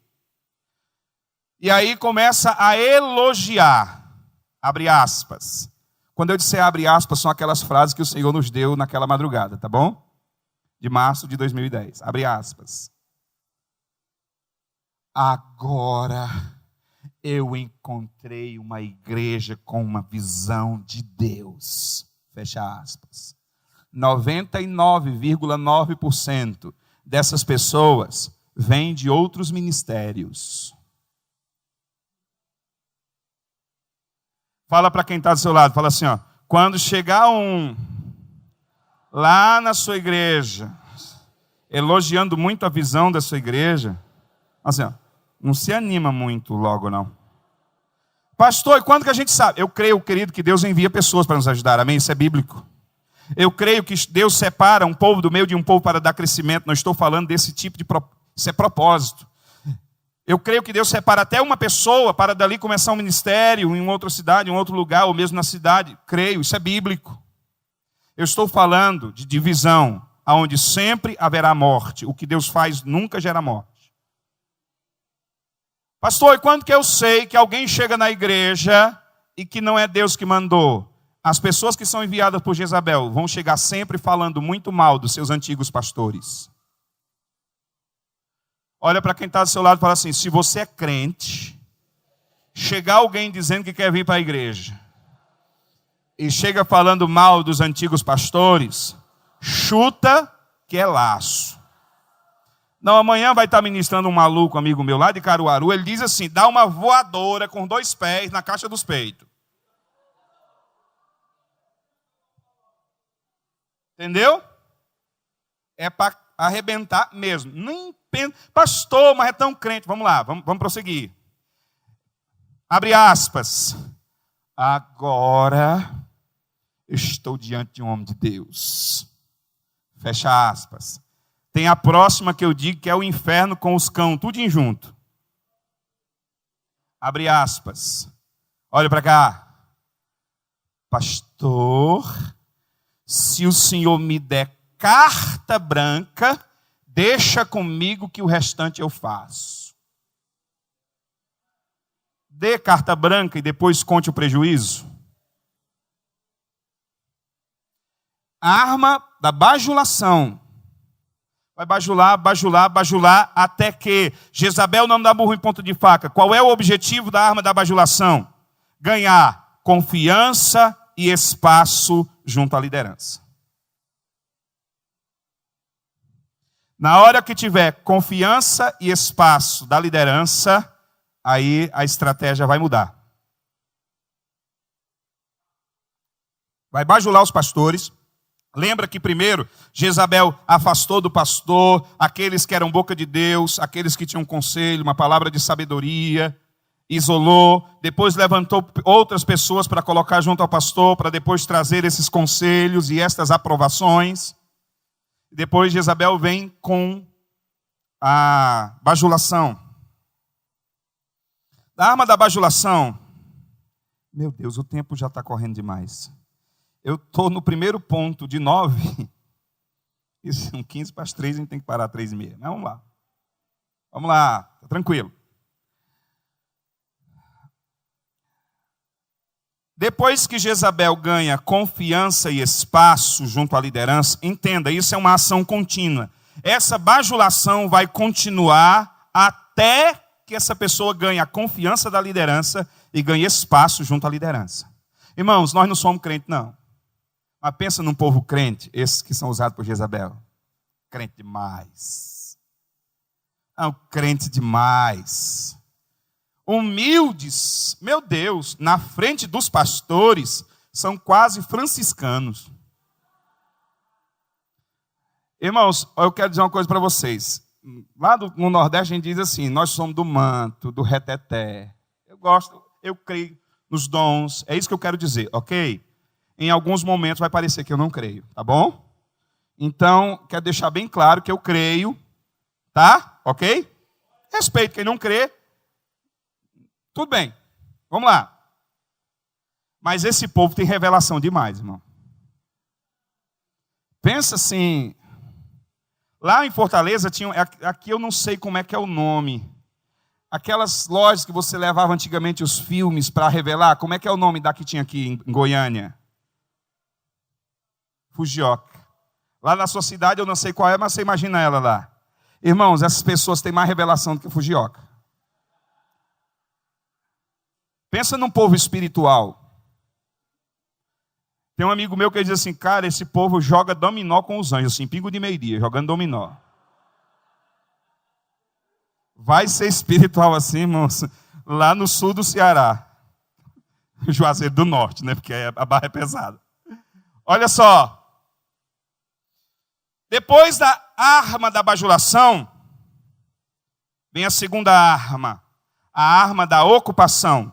E aí começa a elogiar. Abre aspas. Quando eu disser abre aspas, são aquelas frases que o Senhor nos deu naquela madrugada, tá bom? De março de 2010. Abre aspas. Agora eu encontrei uma igreja com uma visão de Deus. Fecha aspas. 99,9% dessas pessoas vêm de outros ministérios. Fala para quem está do seu lado, fala assim, ó. Quando chegar um lá na sua igreja, elogiando muito a visão da sua igreja, assim, ó, não se anima muito logo, não. Pastor, e quando que a gente sabe? Eu creio, querido, que Deus envia pessoas para nos ajudar, amém? Isso é bíblico. Eu creio que Deus separa um povo do meio de um povo para dar crescimento. Não estou falando desse tipo de... Isso é propósito. Eu creio que Deus separa até uma pessoa para dali começar um ministério em outra cidade, em outro lugar, ou mesmo na cidade. Creio, isso é bíblico. Eu estou falando de divisão, onde sempre haverá morte. O que Deus faz nunca gera morte. Pastor, e quando que eu sei que alguém chega na igreja e que não é Deus que mandou? As pessoas que são enviadas por Jezabel vão chegar sempre falando muito mal dos seus antigos pastores. Olha para quem está do seu lado e fala assim, se você é crente, chegar alguém dizendo que quer vir para a igreja, e chega falando mal dos antigos pastores, chuta que é laço. Não, amanhã vai estar ministrando um maluco, amigo meu, lá de Caruaru, ele diz assim, dá uma voadora com 2 pés na caixa dos peitos. Entendeu? É para arrebentar mesmo. Nem pensa, pastor, mas é tão crente. Vamos lá, vamos prosseguir. Abre aspas. Agora estou diante de um homem de Deus. Fecha aspas. Tem a próxima que eu digo que é o inferno com os cães, tudinho junto. Abre aspas. Olha para cá. Pastor, se o Senhor me der carta branca, deixa comigo que o restante eu faço. Dê carta branca e depois conte o prejuízo. A arma da bajulação. Vai bajular, bajular, bajular, até que Jezabel não dá burro em ponta de faca. Qual é o objetivo da arma da bajulação? Ganhar confiança e espaço junto à liderança. Na hora que tiver confiança e espaço da liderança, aí a estratégia vai mudar. Vai bajular os pastores. Lembra que primeiro Jezabel afastou do pastor aqueles que eram boca de Deus, aqueles que tinham conselho, uma palavra de sabedoria, isolou, depois levantou outras pessoas para colocar junto ao pastor, para depois trazer esses conselhos e estas aprovações. Depois Jezabel vem com a bajulação. Da arma da bajulação, meu Deus, o tempo já está correndo demais. Eu estou no primeiro ponto de 9. Isso são 15 para as 3, a gente tem que parar 3h30. Mas vamos lá. Vamos lá, tá tranquilo. Depois que Jezabel ganha confiança e espaço junto à liderança, entenda, isso é uma ação contínua. Essa bajulação vai continuar até que essa pessoa ganhe a confiança da liderança e ganhe espaço junto à liderança. Irmãos, nós não somos crentes, não. Mas pensa num povo crente, esses que são usados por Jezabel. Crente demais. Não, crente demais. Humildes, meu Deus, na frente dos pastores, são quase franciscanos. Irmãos, eu quero dizer uma coisa para vocês. Lá no Nordeste a gente diz assim, nós somos do manto, do reteté. Eu creio nos dons, é isso que eu quero dizer, ok? Em alguns momentos vai parecer que eu não creio, tá bom? Então, quero deixar bem claro que eu creio, tá? Ok? Respeito quem não crê. Tudo bem, vamos lá. Mas esse povo tem revelação demais, irmão. Pensa assim, lá em Fortaleza tinha, aqui eu não sei como é que é o nome. Aquelas lojas que você levava antigamente os filmes para revelar, como é que é o nome da que tinha aqui em Goiânia? Fujioka. Lá na sua cidade eu não sei qual é, mas você imagina ela lá. Irmãos, essas pessoas têm mais revelação do que Fujioka. Pensa num povo espiritual. Tem um amigo meu que diz assim, cara, esse povo joga dominó com os anjos, assim, pingo de meio-dia, jogando dominó. Vai ser espiritual assim, irmãos, lá no sul do Ceará. Juazeiro do Norte, né? Porque a barra é pesada. Olha só. Depois da arma da bajulação, vem a segunda arma. A arma da ocupação.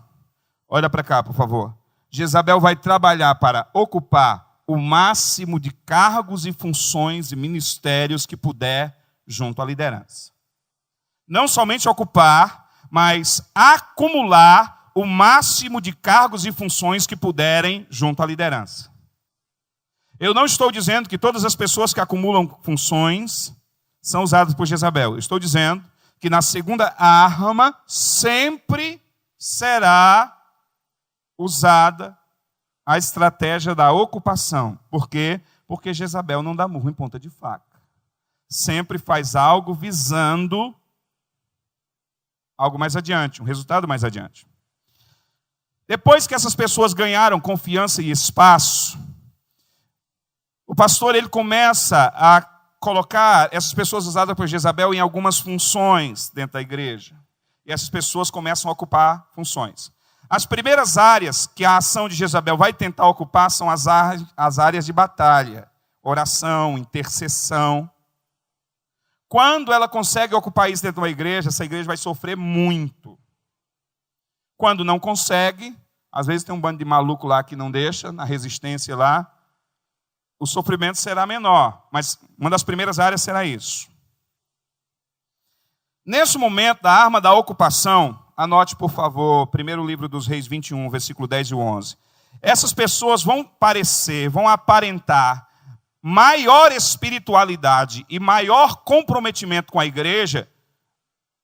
Olha para cá, por favor. Jezabel vai trabalhar para ocupar o máximo de cargos e funções e ministérios que puder junto à liderança. Não somente ocupar, mas acumular o máximo de cargos e funções que puderem junto à liderança. Eu não estou dizendo que todas as pessoas que acumulam funções são usadas por Jezabel. Eu estou dizendo que na segunda arma sempre será usada a estratégia da ocupação. Por quê? Porque Jezabel não dá murro em ponta de faca. Sempre faz algo visando algo mais adiante, um resultado mais adiante. Depois que essas pessoas ganharam confiança e espaço, o pastor ele começa a colocar essas pessoas usadas por Jezabel em algumas funções dentro da igreja. E essas pessoas começam a ocupar funções. As primeiras áreas que a ação de Jezabel vai tentar ocupar são as áreas de batalha, oração, intercessão. Quando ela consegue ocupar isso dentro de uma igreja, essa igreja vai sofrer muito. Quando não consegue, às vezes tem um bando de maluco lá que não deixa, na resistência lá, o sofrimento será menor, mas uma das primeiras áreas será isso. Nesse momento da arma da ocupação, anote, por favor, primeiro livro dos Reis 21, versículo 10 e 11. Essas pessoas vão aparentar maior espiritualidade e maior comprometimento com a igreja,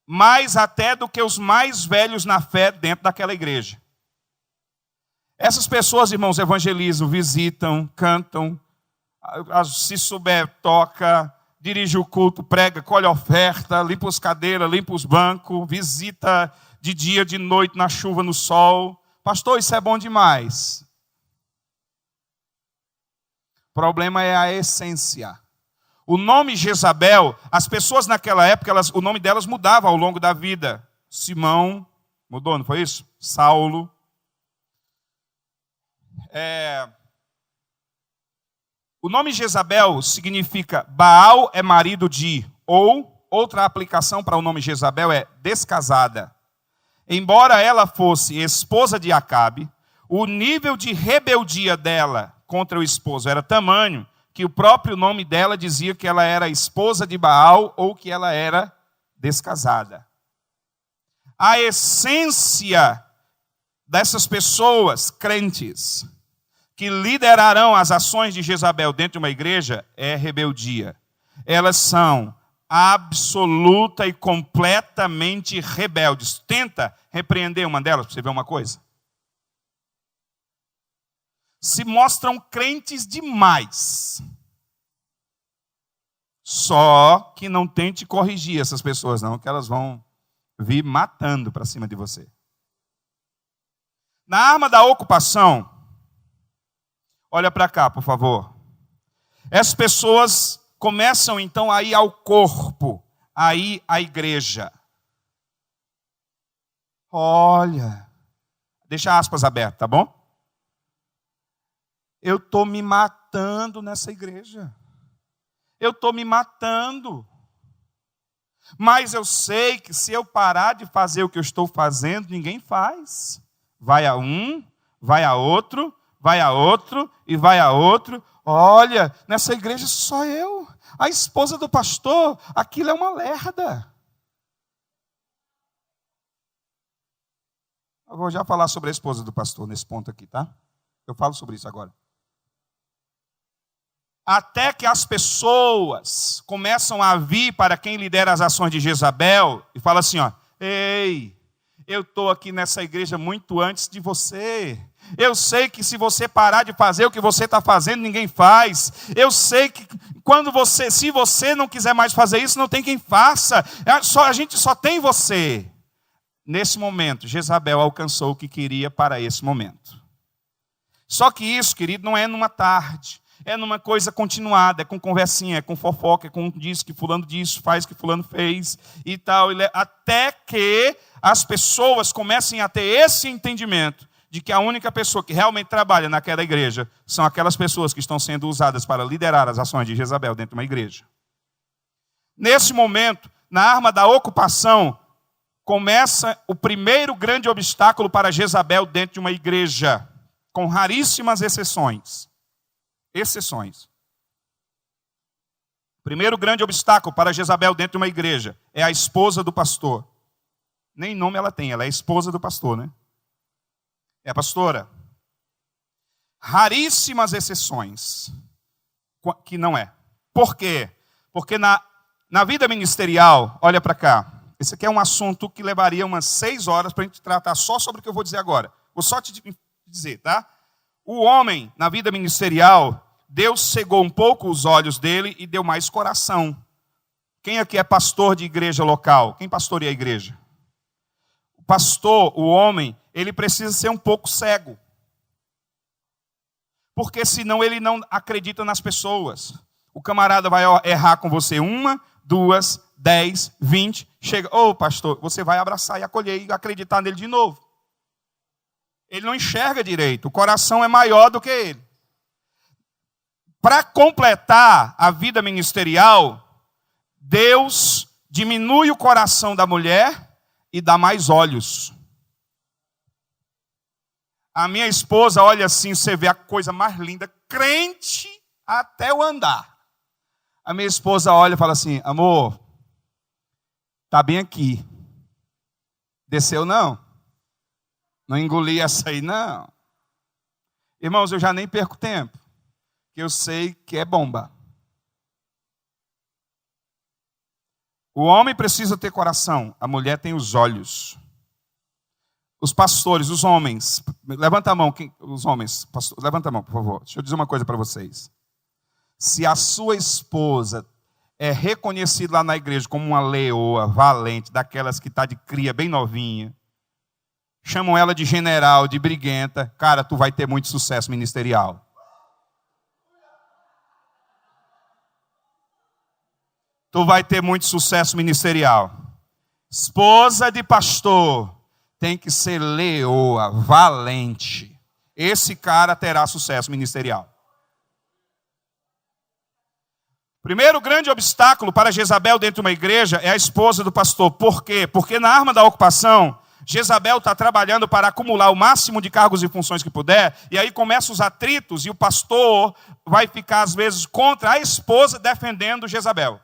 mais até do que os mais velhos na fé dentro daquela igreja. Essas pessoas, irmãos, evangelizam, visitam, cantam, se souber, toca, dirige o culto, prega, colhe oferta, limpa as cadeiras, limpa os bancos, visita de dia, de noite, na chuva, no sol. Pastor, isso é bom demais. O problema é a essência. O nome Jezabel, as pessoas naquela época, o nome delas mudava ao longo da vida. Simão, mudou, não foi isso? Saulo. O nome Jezabel significa Baal é marido de, ou outra aplicação para o nome Jezabel é descasada. Embora ela fosse esposa de Acabe, o nível de rebeldia dela contra o esposo era tamanho que o próprio nome dela dizia que ela era esposa de Baal ou que ela era descasada. A essência dessas pessoas crentes que liderarão as ações de Jezabel dentro de uma igreja é rebeldia. Elas são absoluta e completamente rebeldes. Tenta repreender uma delas para você ver uma coisa. Se mostram crentes demais. Só que não tente corrigir essas pessoas, não, que elas vão vir matando para cima de você. Na arma da ocupação, olha para cá, por favor. Essas pessoas começam então a ir ao corpo, a ir à igreja. Olha, deixa aspas abertas, tá bom? Eu estou me matando nessa igreja. Eu estou me matando. Mas eu sei que se eu parar de fazer o que eu estou fazendo, ninguém faz. Vai a um, vai a outro, vai a outro e vai a outro. Olha, nessa igreja só eu. A esposa do pastor, aquilo é uma lerda. Eu vou já falar sobre a esposa do pastor nesse ponto aqui, tá? Eu falo sobre isso agora. Até que as pessoas começam a vir para quem lidera as ações de Jezabel e fala assim, ó, ei, eu estou aqui nessa igreja muito antes de você. Eu sei que se você parar de fazer o que você está fazendo, ninguém faz. Eu sei que se você não quiser mais fazer isso, não tem quem faça. A gente só tem você. Nesse momento, Jezabel alcançou o que queria para esse momento. Só que isso, querido, não é numa tarde. É numa coisa continuada, é com conversinha, é com fofoca, é com disso que fulano disse, faz que fulano fez e tal. Até que as pessoas comecem a ter esse entendimento de que a única pessoa que realmente trabalha naquela igreja são aquelas pessoas que estão sendo usadas para liderar as ações de Jezabel dentro de uma igreja. Nesse momento, na arma da ocupação, começa o primeiro grande obstáculo para Jezabel dentro de uma igreja, com raríssimas exceções. Exceções. O primeiro grande obstáculo para Jezabel dentro de uma igreja é a esposa do pastor. Nem nome ela tem, ela é a esposa do pastor, né? É a pastora. Raríssimas exceções que não é. Por quê? Porque na vida ministerial, olha para cá, esse aqui é um assunto que levaria umas 6 horas para a gente tratar só sobre o que eu vou dizer agora. Vou só te dizer, tá? O homem, na vida ministerial, Deus cegou um pouco os olhos dele e deu mais coração. Quem aqui é pastor de igreja local? Quem pastoreia a igreja? O pastor, o homem, ele precisa ser um pouco cego. Porque senão ele não acredita nas pessoas. O camarada vai errar com você 1, 2, 10, 20. Chega, ô pastor, você vai abraçar e acolher e acreditar nele de novo. Ele não enxerga direito. O coração é maior do que ele. Para completar a vida ministerial, Deus diminui o coração da mulher e dá mais olhos. A minha esposa olha assim, você vê a coisa mais linda, crente até o andar. A minha esposa olha e fala assim, amor, tá bem aqui. Desceu não? Não engoli essa aí não? Irmãos, eu já nem perco tempo, que eu sei que é bomba. O homem precisa ter coração, a mulher tem os olhos. Os pastores, os homens, levanta a mão, os homens, levanta a mão, por favor. Deixa eu dizer uma coisa para vocês. Se a sua esposa é reconhecida lá na igreja como uma leoa, valente, daquelas que está de cria bem novinha, chamam ela de general, de briguenta, cara, tu vai ter muito sucesso ministerial. Tu vai ter muito sucesso ministerial. Esposa de pastor tem que ser leoa, valente. Esse cara terá sucesso ministerial. Primeiro grande obstáculo para Jezabel dentro de uma igreja é a esposa do pastor. Por quê? Porque na arma da ocupação, Jezabel está trabalhando para acumular o máximo de cargos e funções que puder, e aí começam os atritos, e o pastor vai ficar, às vezes, contra a esposa defendendo Jezabel.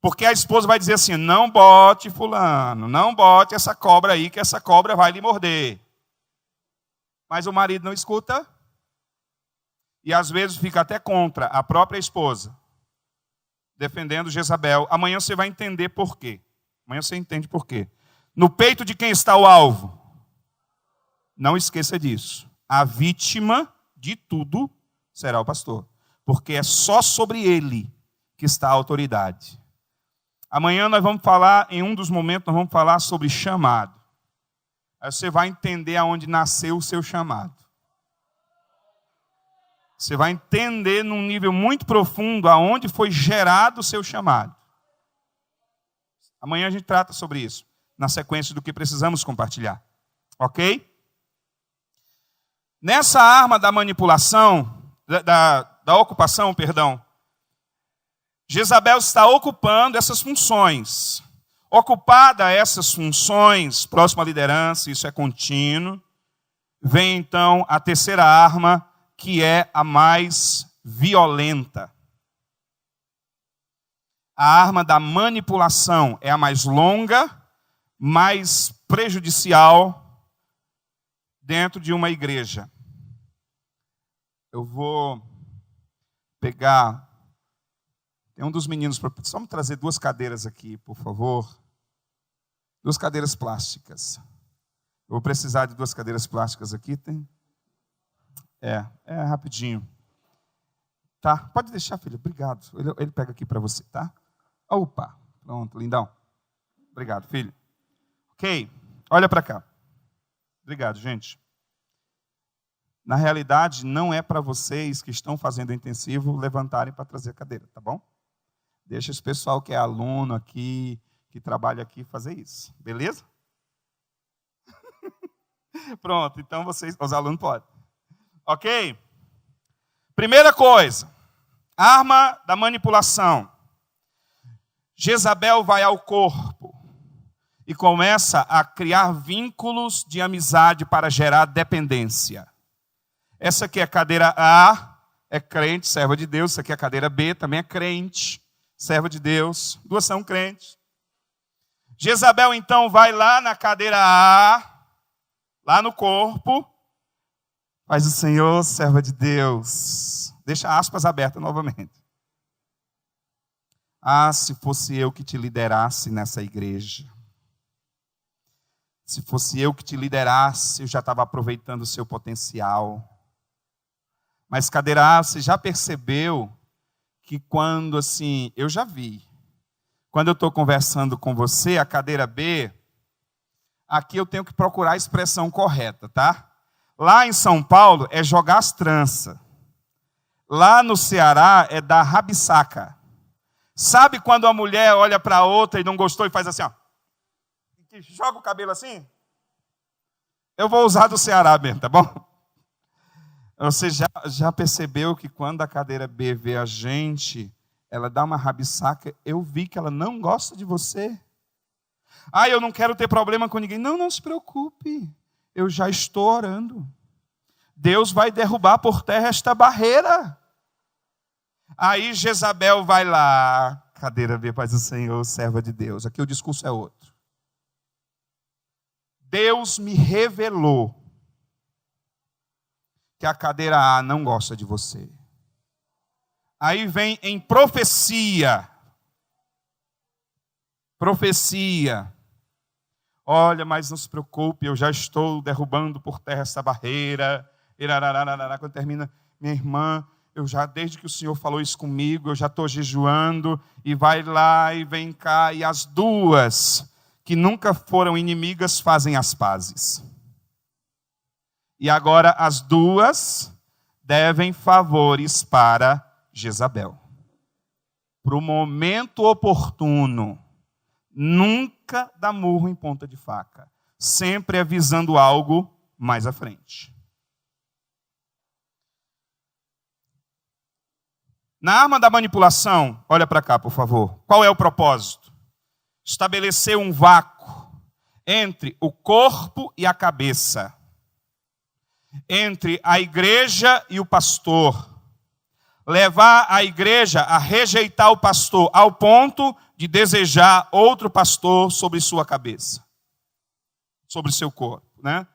Porque a esposa vai dizer assim, não bote fulano, não bote essa cobra aí, que essa cobra vai lhe morder. Mas o marido não escuta, e às vezes fica até contra a própria esposa, defendendo Jezabel. Amanhã você vai entender por quê. Amanhã você entende por quê. No peito de quem está o alvo? Não esqueça disso. A vítima de tudo será o pastor. Porque é só sobre ele que está a autoridade. Amanhã nós vamos falar, em um dos momentos, nós vamos falar sobre chamado. Aí você vai entender aonde nasceu o seu chamado. Você vai entender num nível muito profundo aonde foi gerado o seu chamado. Amanhã a gente trata sobre isso, na sequência do que precisamos compartilhar. Ok? Nessa arma da manipulação, da ocupação, perdão, Jezabel está ocupando essas funções. Ocupada essas funções, próxima à liderança, isso é contínuo, vem então a terceira arma, que é a mais violenta. A arma da manipulação é a mais longa, mais prejudicial dentro de uma igreja. Eu vou pegar... Tem um dos meninos, só me trazer 2 cadeiras aqui, por favor. 2 cadeiras plásticas. Eu vou precisar de 2 cadeiras plásticas aqui. Tem? É rapidinho. Tá, pode deixar, filha, obrigado. Ele pega aqui para você, tá? Opa, pronto, lindão. Obrigado, filho. Ok, olha para cá. Obrigado, gente. Na realidade, não é para vocês que estão fazendo o intensivo levantarem para trazer a cadeira, tá bom? Deixa esse pessoal que é aluno aqui, que trabalha aqui, fazer isso. Beleza? Pronto, então os alunos podem. Ok? Primeira coisa, arma da manipulação. Jezabel vai ao corpo e começa a criar vínculos de amizade para gerar dependência. Essa aqui é a cadeira A, é crente, serva de Deus. Essa aqui é a cadeira B, também é crente, serva de Deus. Duas são crentes. Jezabel, então, vai lá na cadeira A, lá no corpo. Faz o Senhor, serva de Deus. Deixa aspas abertas novamente. Ah, se fosse eu que te liderasse nessa igreja. Se fosse eu que te liderasse, eu já estava aproveitando o seu potencial. Mas cadeira A, você já percebeu que quando, assim, eu já vi. Quando eu estou conversando com você, a cadeira B, aqui eu tenho que procurar a expressão correta, tá? Lá em São Paulo é jogar as tranças. Lá no Ceará é dar rabisaca. Sabe quando a mulher olha para a outra e não gostou e faz assim, ó? Que joga o cabelo assim? Eu vou usar do Ceará mesmo, tá bom? Você já percebeu que quando a cadeira B vê a gente, ela dá uma rabisaca? Eu vi que ela não gosta de você. Ah, eu não quero ter problema com ninguém. Não, não se preocupe. Eu já estou orando. Deus vai derrubar por terra esta barreira. Aí Jezabel vai lá. Cadeira B, paz do Senhor, serva de Deus. Aqui o discurso é outro. Deus me revelou que a cadeira A não gosta de você. Aí vem em profecia. Profecia. Olha, mas não se preocupe, eu já estou derrubando por terra essa barreira. Quando termina, minha irmã, eu já, desde que o Senhor falou isso comigo, eu já estou jejuando, e vai lá e vem cá, e as duas, que nunca foram inimigas, fazem as pazes. E agora as duas devem favores para Jezabel. Para o momento oportuno, nunca dá murro em ponta de faca. Sempre avisando algo mais à frente. Na arma da manipulação, olha para cá, por favor. Qual é o propósito? Estabelecer um vácuo entre o corpo e a cabeça. Entre a igreja e o pastor. Levar a igreja a rejeitar o pastor ao ponto de desejar outro pastor sobre sua cabeça, sobre seu corpo, né?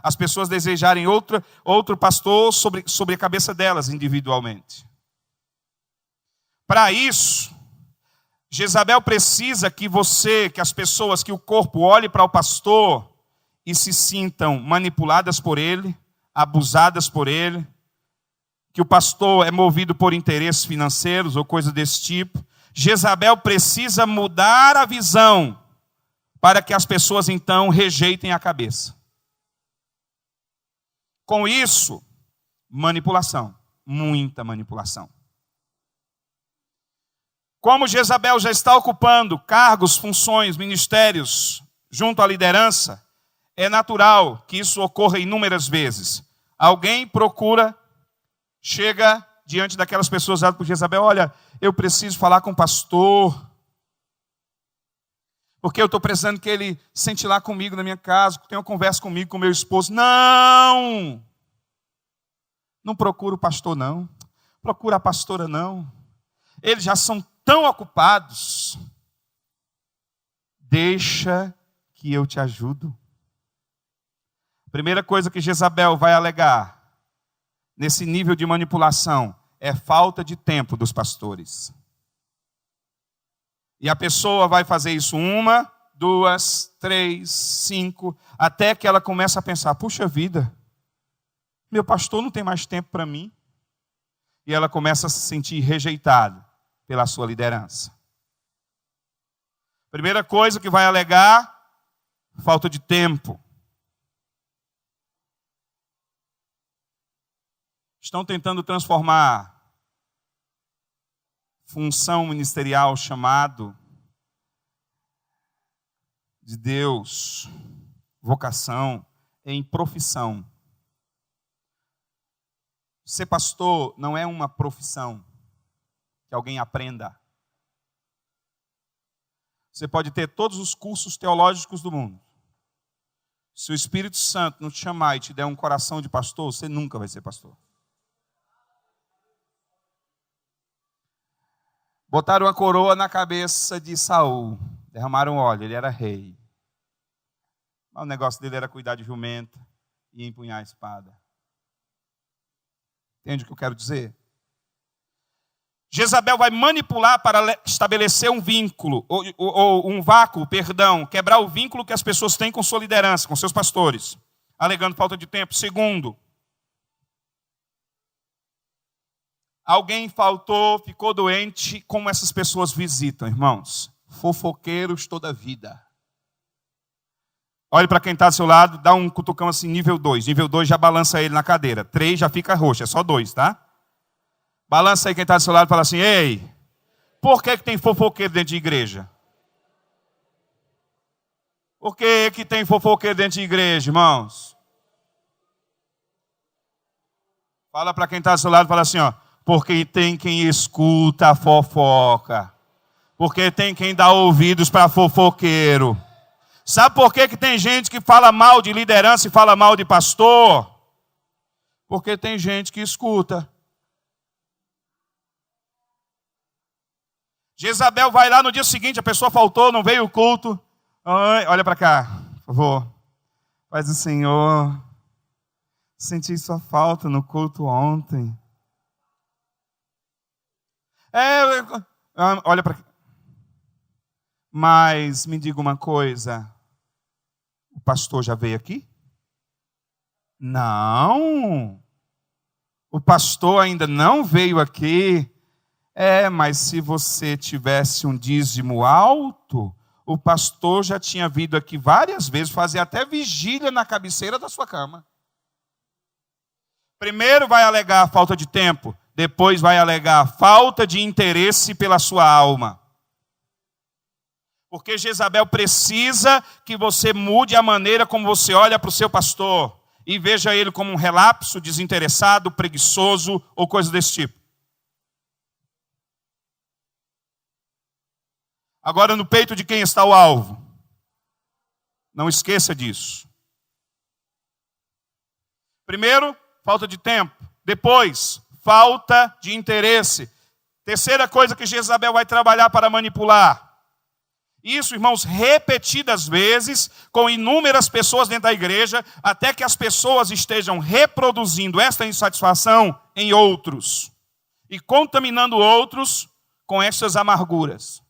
As pessoas desejarem outro pastor sobre a cabeça delas individualmente. Para isso, Jezabel precisa que as pessoas, que o corpo olhe para o pastor e se sintam manipuladas por ele, abusadas por ele, que o pastor é movido por interesses financeiros ou coisa desse tipo. Jezabel precisa mudar a visão para que as pessoas então rejeitem a cabeça. Com isso, manipulação, muita manipulação. Como Jezabel já está ocupando cargos, funções, ministérios junto à liderança, é natural que isso ocorra inúmeras vezes. Alguém chega diante daquelas pessoas dadas por Jezabel, olha, eu preciso falar com o pastor, porque eu estou precisando que ele sente lá comigo na minha casa, tenha uma conversa comigo, com meu esposo. Não! Não procura o pastor, não. Procura a pastora, não. Eles já são tão ocupados. Deixa que eu te ajudo. A primeira coisa que Jezabel vai alegar nesse nível de manipulação é falta de tempo dos pastores. E a pessoa vai fazer isso 1, 2, 3, 5, até que ela começa a pensar, puxa vida, meu pastor não tem mais tempo para mim. E ela começa a se sentir rejeitada pela sua liderança. Primeira coisa que vai alegar, falta de tempo. Estão tentando transformar função ministerial, chamado de Deus, vocação, em profissão. Ser pastor não é uma profissão que alguém aprenda. Você pode ter todos os cursos teológicos do mundo. Se o Espírito Santo não te chamar e te der um coração de pastor, você nunca vai ser pastor. Botaram uma coroa na cabeça de Saul. Derramaram óleo, ele era rei. Mas o negócio dele era cuidar de jumenta e empunhar a espada. Entende o que eu quero dizer? Jezabel vai manipular para estabelecer um vínculo, ou um vácuo, quebrar o vínculo que as pessoas têm com sua liderança, com seus pastores, alegando falta de tempo. Segundo, alguém faltou, ficou doente, como essas pessoas visitam, irmãos? Fofoqueiros toda a vida. Olhe para quem está do seu lado, dá um cutucão assim, nível 2. Nível 2 já balança ele na cadeira. 3 já fica roxo, é só 2, tá? Balança aí quem está do seu lado e fala assim, ei, por que tem fofoqueiro dentro de igreja? Por que tem fofoqueiro dentro de igreja, irmãos? Fala para quem está do seu lado e fala assim, ó, porque tem quem escuta a fofoca. Porque tem quem dá ouvidos para fofoqueiro. Sabe por que tem gente que fala mal de liderança e fala mal de pastor? Porque tem gente que escuta. Jezabel vai lá no dia seguinte, a pessoa faltou, não veio o culto. Oi, olha para cá, por favor. Paz do Senhor. Senti sua falta no culto ontem. Olha para cá. Mas me diga uma coisa. O pastor já veio aqui? Não. O pastor ainda não veio aqui. Mas se você tivesse um dízimo alto, o pastor já tinha vindo aqui várias vezes, fazer até vigília na cabeceira da sua cama. Primeiro vai alegar falta de tempo, depois vai alegar falta de interesse pela sua alma. Porque Jezabel precisa que você mude a maneira como você olha para o seu pastor e veja ele como um relapso, desinteressado, preguiçoso ou coisa desse tipo. Agora, no peito de quem está o alvo? Não esqueça disso. Primeiro, falta de tempo. Depois, falta de interesse. Terceira coisa que Jezabel vai trabalhar para manipular. Isso, irmãos, repetidas vezes, com inúmeras pessoas dentro da igreja, até que as pessoas estejam reproduzindo esta insatisfação em outros e contaminando outros com estas amarguras.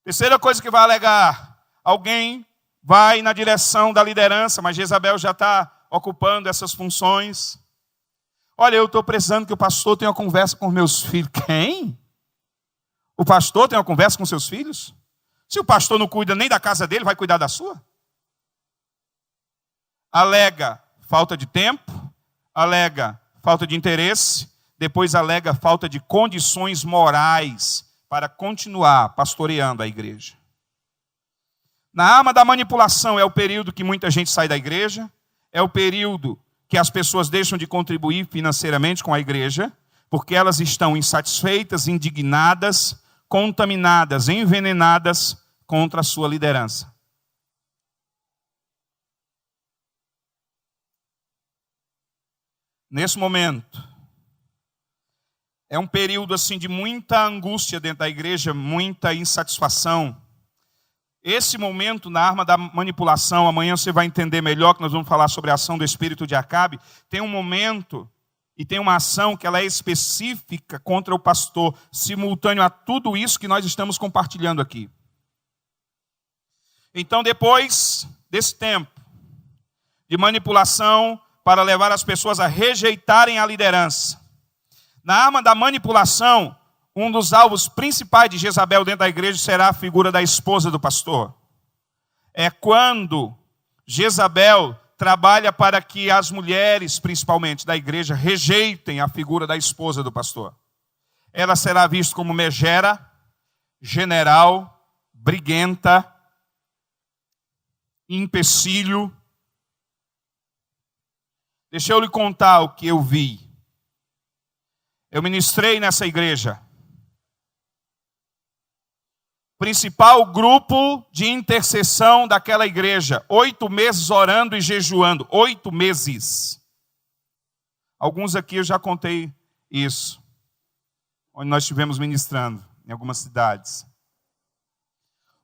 Terceira coisa que vai alegar, alguém vai na direção da liderança, mas Jezabel já está ocupando essas funções. Olha, eu estou precisando que o pastor tenha uma conversa com meus filhos. Quem? O pastor tem uma conversa com seus filhos? Se o pastor não cuida nem da casa dele, vai cuidar da sua? Alega falta de tempo, alega falta de interesse, depois alega falta de condições morais para continuar pastoreando a igreja. Na arma da manipulação é o período que muita gente sai da igreja, é o período que as pessoas deixam de contribuir financeiramente com a igreja, porque elas estão insatisfeitas, indignadas, contaminadas, envenenadas contra a sua liderança. Nesse momento, é um período assim de muita angústia dentro da igreja, muita insatisfação. Esse momento na arma da manipulação, amanhã você vai entender melhor que nós vamos falar sobre a ação do espírito de Acabe. Tem um momento e tem uma ação que ela é específica contra o pastor, simultâneo a tudo isso que nós estamos compartilhando aqui. Então, depois desse tempo de manipulação para levar as pessoas a rejeitarem a liderança, na arma da manipulação, um dos alvos principais de Jezabel dentro da igreja será a figura da esposa do pastor. É quando Jezabel trabalha para que as mulheres, principalmente da igreja, rejeitem a figura da esposa do pastor. Ela será vista como megera, general, briguenta, empecilho. Deixa eu lhe contar o que eu vi. Eu ministrei nessa igreja. Principal grupo de intercessão daquela igreja. 8 meses orando e jejuando. 8 meses. Alguns aqui eu já contei isso. Onde nós estivemos ministrando, em algumas cidades.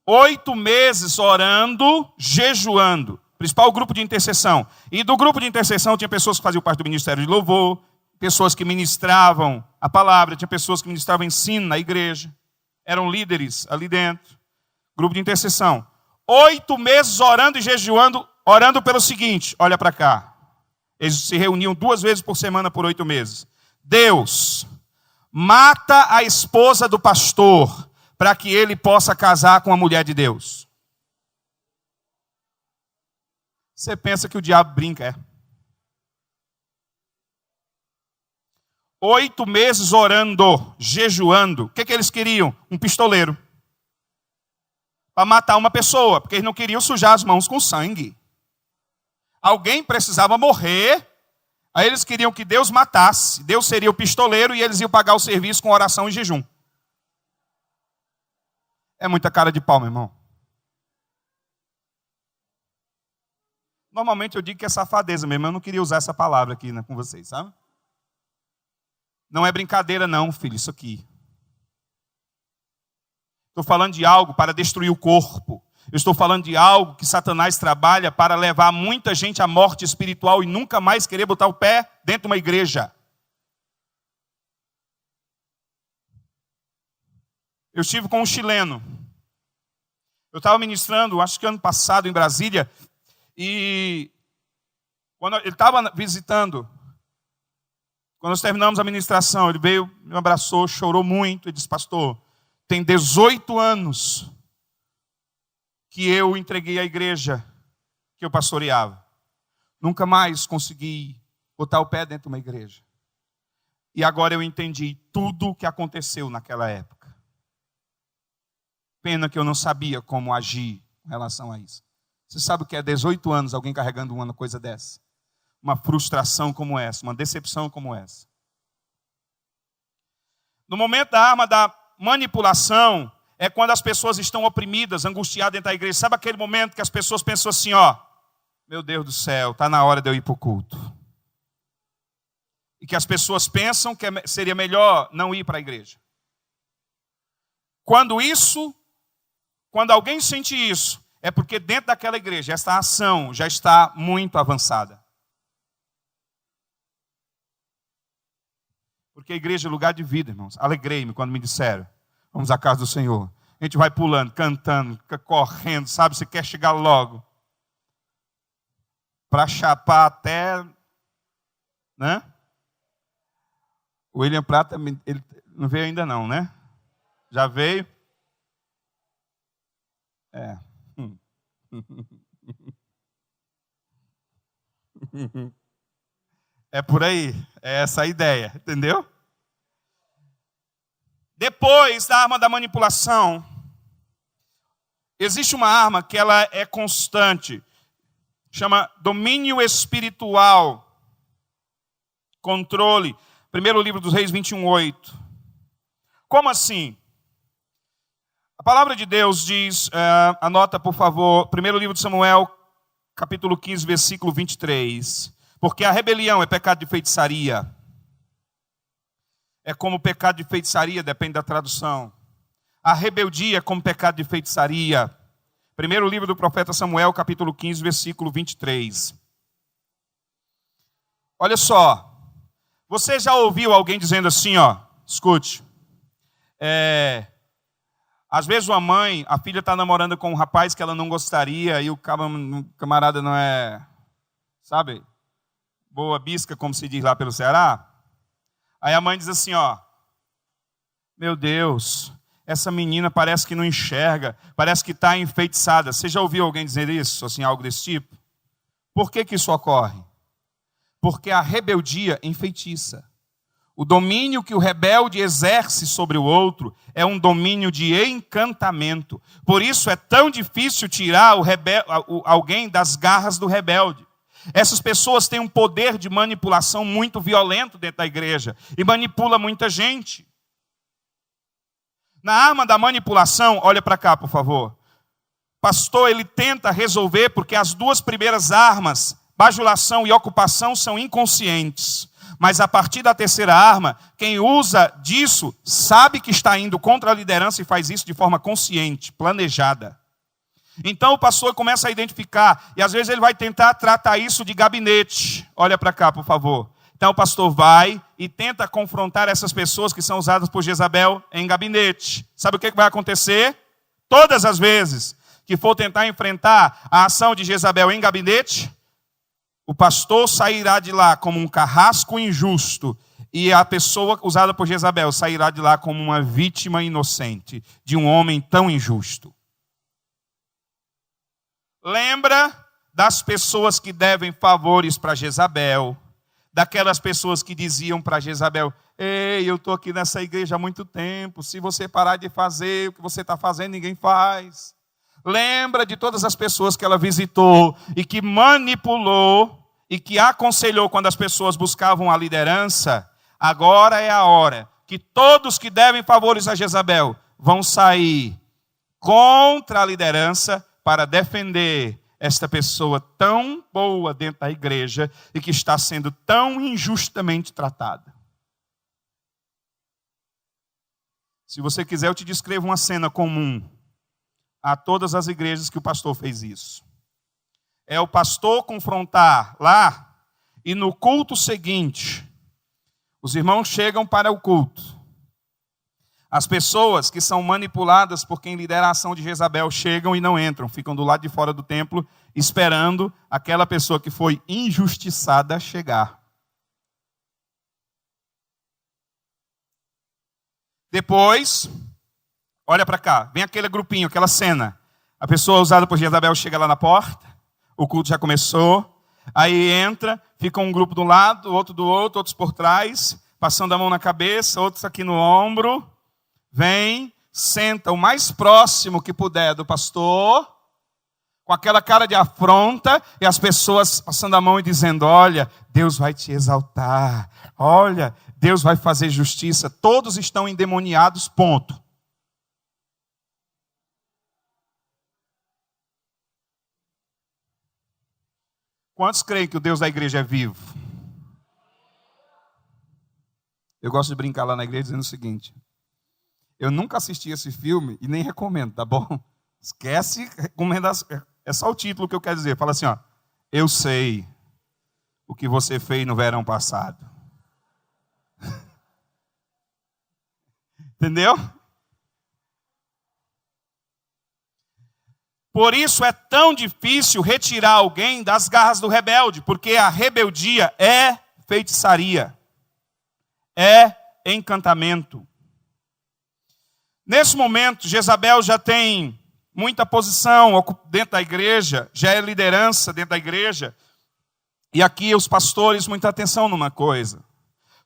8 meses orando, jejuando. Principal grupo de intercessão. E do grupo de intercessão tinha pessoas que faziam parte do ministério de louvor, pessoas que ministravam a palavra, tinha pessoas que ministravam ensino na igreja. Eram líderes ali dentro. Grupo de intercessão. 8 meses orando e jejuando, orando pelo seguinte, olha para cá. Eles se reuniam 2 vezes por semana por 8 meses. Deus, mata a esposa do pastor, para que ele possa casar com a mulher de Deus. Você pensa que o diabo brinca, é? 8 meses orando, jejuando. O que eles queriam? Um pistoleiro. Para matar uma pessoa, porque eles não queriam sujar as mãos com sangue. Alguém precisava morrer, aí eles queriam que Deus matasse. Deus seria o pistoleiro e eles iam pagar o serviço com oração e jejum. É muita cara de pau, meu irmão. Normalmente eu digo que é safadeza mesmo, eu não queria usar essa palavra aqui, né, com vocês, sabe? Não é brincadeira não, filho, isso aqui. Estou falando de algo para destruir o corpo. Eu estou falando de algo que Satanás trabalha para levar muita gente à morte espiritual e nunca mais querer botar o pé dentro de uma igreja. Eu estive com um chileno. Eu estava ministrando, acho que ano passado, em Brasília, e quando ele estava visitando, quando nós terminamos a ministração, ele veio, me abraçou, chorou muito, e disse, pastor, tem 18 anos que eu entreguei a igreja que eu pastoreava. Nunca mais consegui botar o pé dentro de uma igreja. E agora eu entendi tudo o que aconteceu naquela época. Pena que eu não sabia como agir em relação a isso. Você sabe o que é 18 anos alguém carregando uma coisa dessa? Uma frustração como essa, uma decepção como essa. No momento da arma da manipulação, é quando as pessoas estão oprimidas, angustiadas dentro da igreja. Sabe aquele momento que as pessoas pensam assim, ó, meu Deus do céu, está na hora de eu ir para o culto. E que as pessoas pensam que seria melhor não ir para a igreja. Quando alguém sente isso, é porque dentro daquela igreja, essa ação já está muito avançada. Porque a igreja é lugar de vida, irmãos. Alegrei-me quando me disseram, vamos à casa do Senhor. A gente vai pulando, cantando, correndo, sabe? Você quer chegar logo. Para chapar até, né? O William Prata, ele não veio ainda não, né? Já veio? É. É por aí, é essa a ideia, entendeu? Depois da arma da manipulação, existe uma arma que ela é constante, chama domínio espiritual, controle. Primeiro livro dos Reis 21:8. Como assim? A palavra de Deus diz, anota por favor, primeiro livro de Samuel, capítulo 15, versículo 23. Porque a rebelião é pecado de feitiçaria. É como pecado de feitiçaria, depende da tradução. A rebeldia é como pecado de feitiçaria. Primeiro livro do profeta Samuel, capítulo 15, versículo 23. Olha só. Você já ouviu alguém dizendo assim, ó, escute. Às vezes uma mãe, a filha está namorando com um rapaz que ela não gostaria e o camarada não é, sabe, boa bisca, como se diz lá pelo Ceará. Aí a mãe diz assim, ó, meu Deus, essa menina parece que não enxerga, parece que está enfeitiçada. Você já ouviu alguém dizer isso, assim, algo desse tipo? Por que isso ocorre? Porque a rebeldia enfeitiça. O domínio que o rebelde exerce sobre o outro é um domínio de encantamento. Por isso é tão difícil tirar alguém das garras do rebelde. Essas pessoas têm um poder de manipulação muito violento dentro da igreja e manipula muita gente. Na arma da manipulação, olha para cá, por favor. Pastor, ele tenta resolver porque as duas primeiras armas, bajulação e ocupação, são inconscientes. Mas a partir da terceira arma, quem usa disso sabe que está indo contra a liderança e faz isso de forma consciente, planejada. Então o pastor começa a identificar, e às vezes ele vai tentar tratar isso de gabinete. Olha para cá, por favor. Então o pastor vai e tenta confrontar essas pessoas que são usadas por Jezabel em gabinete. Sabe o que vai acontecer? Todas as vezes que for tentar enfrentar a ação de Jezabel em gabinete, o pastor sairá de lá como um carrasco injusto e a pessoa usada por Jezabel sairá de lá como uma vítima inocente de um homem tão injusto. Lembra das pessoas que devem favores para Jezabel, daquelas pessoas que diziam para Jezabel: ei, eu estou aqui nessa igreja há muito tempo, se você parar de fazer o que você está fazendo, ninguém faz. Lembra de todas as pessoas que ela visitou e que manipulou e que aconselhou quando as pessoas buscavam a liderança? Agora é a hora que todos que devem favores a Jezabel vão sair contra a liderança para defender esta pessoa tão boa dentro da igreja e que está sendo tão injustamente tratada. Se você quiser, eu te descrevo uma cena comum a todas as igrejas que o pastor fez isso. É o pastor confrontar lá e no culto seguinte, os irmãos chegam para o culto. As pessoas que são manipuladas por quem lidera a ação de Jezabel chegam e não entram, ficam do lado de fora do templo esperando aquela pessoa que foi injustiçada chegar. Depois, olha para cá, vem aquele grupinho, aquela cena. A pessoa usada por Jezabel chega lá na porta, o culto já começou, aí entra, fica um grupo do lado, outro do outro, outros por trás, passando a mão na cabeça, outros aqui no ombro. Vem, senta o mais próximo que puder do pastor, com aquela cara de afronta, e as pessoas passando a mão e dizendo: olha, Deus vai te exaltar, olha, Deus vai fazer justiça. Todos estão endemoniados, ponto. Quantos creem que o Deus da igreja é vivo? Eu gosto de brincar lá na igreja dizendo o seguinte: eu nunca assisti esse filme e nem recomendo, tá bom? Esquece recomendação. É só o título que eu quero dizer. Fala assim, ó: eu sei o que você fez no verão passado. Entendeu? Por isso é tão difícil retirar alguém das garras do rebelde, porque a rebeldia é feitiçaria, é encantamento. Nesse momento, Jezabel já tem muita posição dentro da igreja, já é liderança dentro da igreja. E aqui os pastores, muita atenção numa coisa.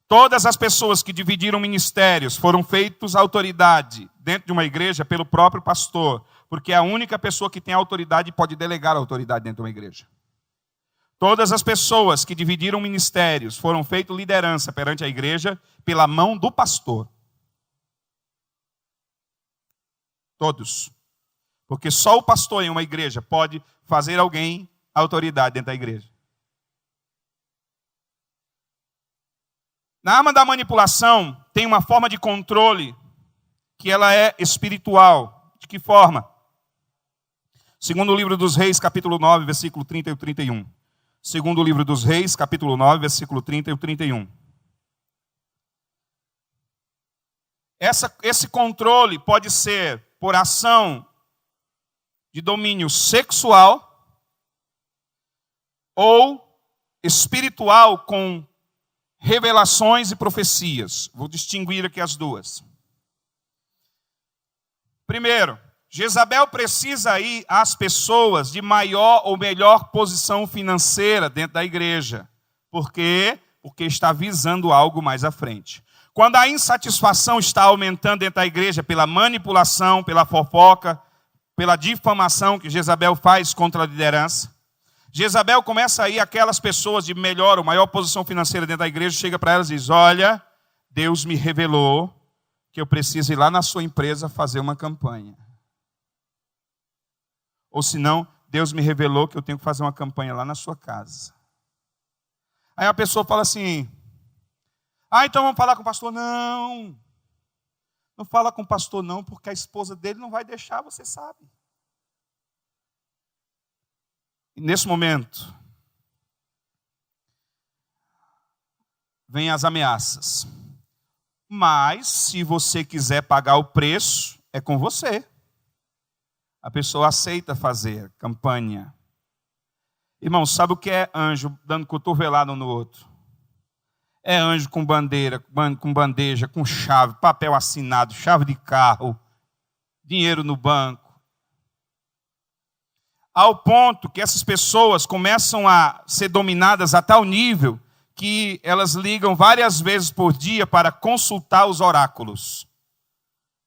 Todas as pessoas que dividiram ministérios foram feitos autoridade dentro de uma igreja pelo próprio pastor, porque é a única pessoa que tem autoridade e pode delegar a autoridade dentro de uma igreja. Todas as pessoas que dividiram ministérios foram feitas liderança perante a igreja pela mão do pastor. Todos. Porque só o pastor em uma igreja pode fazer alguém autoridade dentro da igreja. Na arma da manipulação tem uma forma de controle que ela é espiritual. De que forma? Segundo o livro dos Reis, capítulo 9, versículo 30 e 31. Segundo o livro dos Reis, capítulo 9, versículo 30 e 31. Esse controle pode ser por ação de domínio sexual ou espiritual com revelações e profecias. Vou distinguir aqui as duas. Primeiro, Jezabel precisa ir às pessoas de maior ou melhor posição financeira dentro da igreja. Por quê? Porque está visando algo mais à frente. Quando a insatisfação está aumentando dentro da igreja pela manipulação, pela fofoca, pela difamação que Jezabel faz contra a liderança, Jezabel começa a ir aquelas pessoas de melhor ou maior posição financeira dentro da igreja, chega para elas e diz: olha, Deus me revelou que eu preciso ir lá na sua empresa fazer uma campanha. Ou senão, Deus me revelou que eu tenho que fazer uma campanha lá na sua casa. Aí a pessoa fala assim: então vamos falar com o pastor? Não. Não fala com o pastor não, porque a esposa dele não vai deixar, você sabe. E nesse momento, vêm as ameaças. Mas, se você quiser pagar o preço, é com você. A pessoa aceita fazer campanha. Irmão, sabe o que é anjo dando cotovelada um no outro? É anjo com bandeira, com bandeja, com chave, papel assinado, chave de carro, dinheiro no banco. Ao ponto que essas pessoas começam a ser dominadas a tal nível que elas ligam várias vezes por dia para consultar os oráculos.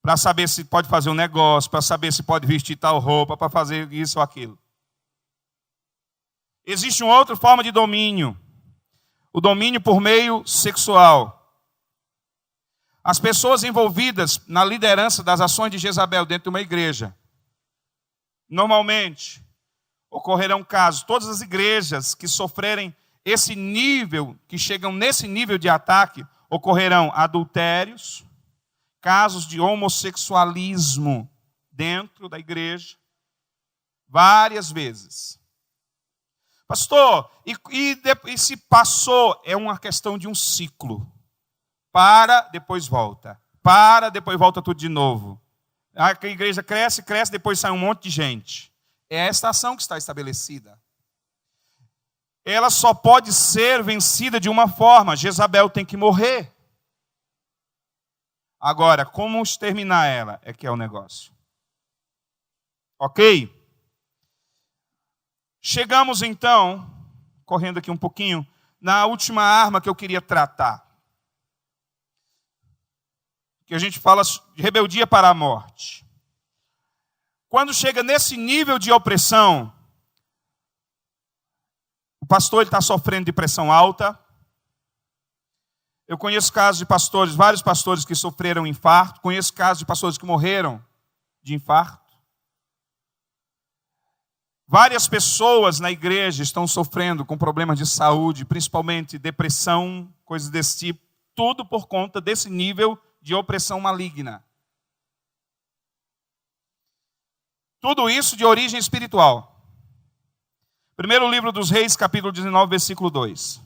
Para saber se pode fazer um negócio, para saber se pode vestir tal roupa, para fazer isso ou aquilo. Existe uma outra forma de domínio. O domínio por meio sexual. As pessoas envolvidas na liderança das ações de Jezabel dentro de uma igreja, normalmente, ocorrerão casos, todas as igrejas que sofrerem esse nível, que chegam nesse nível de ataque, ocorrerão adultérios, casos de homossexualismo dentro da igreja, várias vezes. Pastor, e se passou, é uma questão de um ciclo. Para, depois volta. Para, depois volta tudo de novo. A igreja cresce, cresce, depois sai um monte de gente. É a estação que está estabelecida. Ela só pode ser vencida de uma forma: Jezabel tem que morrer. Agora, como exterminar ela é que é o negócio. Ok? Chegamos então, correndo aqui um pouquinho, na última arma que eu queria tratar. Que a gente fala de rebeldia para a morte. Quando chega nesse nível de opressão, o pastor está sofrendo de pressão alta. Eu conheço casos de pastores, vários pastores que sofreram infarto. Conheço casos de pastores que morreram de infarto. Várias pessoas na igreja estão sofrendo com problemas de saúde, principalmente depressão, coisas desse tipo. Tudo por conta desse nível de opressão maligna. Tudo isso de origem espiritual. Primeiro livro dos Reis, capítulo 19, versículo 2.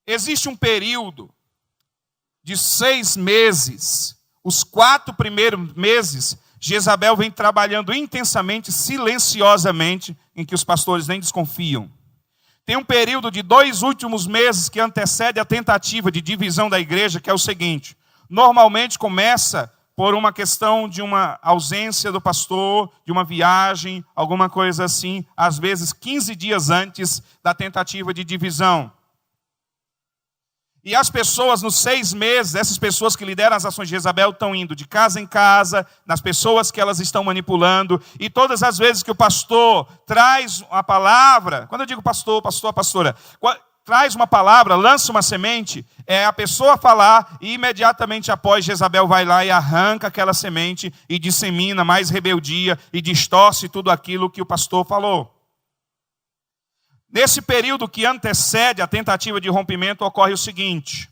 Existe um período de 6 meses. Os 4 primeiros meses, Jezabel vem trabalhando intensamente, silenciosamente, em que os pastores nem desconfiam. Tem um período de 2 últimos meses que antecede a tentativa de divisão da igreja, que é o seguinte: normalmente começa por uma questão de uma ausência do pastor, de uma viagem, alguma coisa assim, às vezes 15 dias antes da tentativa de divisão. E as pessoas, nos 6 meses, essas pessoas que lideram as ações de Jezabel estão indo de casa em casa, nas pessoas que elas estão manipulando, e todas as vezes que o pastor traz a palavra, quando eu digo pastor, pastora, traz uma palavra, lança uma semente, é a pessoa falar, e imediatamente após Jezabel vai lá e arranca aquela semente e dissemina mais rebeldia e distorce tudo aquilo que o pastor falou. Nesse período que antecede a tentativa de rompimento, ocorre o seguinte: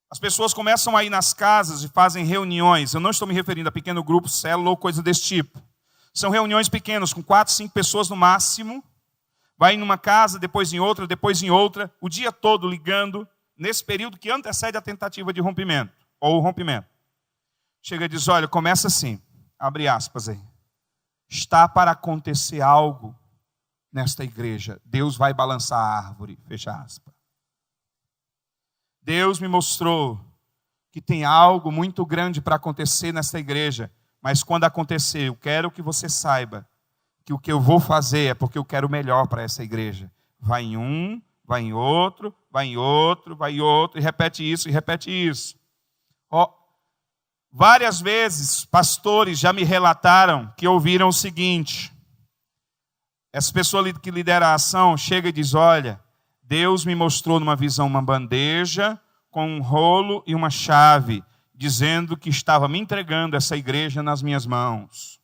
as pessoas começam a ir nas casas e fazem reuniões. Eu não estou me referindo a pequeno grupo, célula ou coisa desse tipo. São reuniões pequenas, com 4, 5 pessoas no máximo. Vai em uma casa, depois em outra, o dia todo ligando, nesse período que antecede a tentativa de rompimento, ou o rompimento. Chega e diz: olha, começa assim, abre aspas aí. Está para acontecer algo nesta igreja. Deus vai balançar a árvore, fecha aspas. Deus me mostrou que tem algo muito grande para acontecer nesta igreja. Mas quando acontecer, eu quero que você saiba que o que eu vou fazer é porque eu quero o melhor para essa igreja. Vai em um, vai em outro, vai em outro, vai em outro, e repete isso, e repete isso. Várias vezes, pastores já me relataram que ouviram o seguinte: essa pessoa que lidera a ação chega e diz, olha, Deus me mostrou numa visão uma bandeja com um rolo e uma chave, dizendo que estava me entregando essa igreja nas minhas mãos.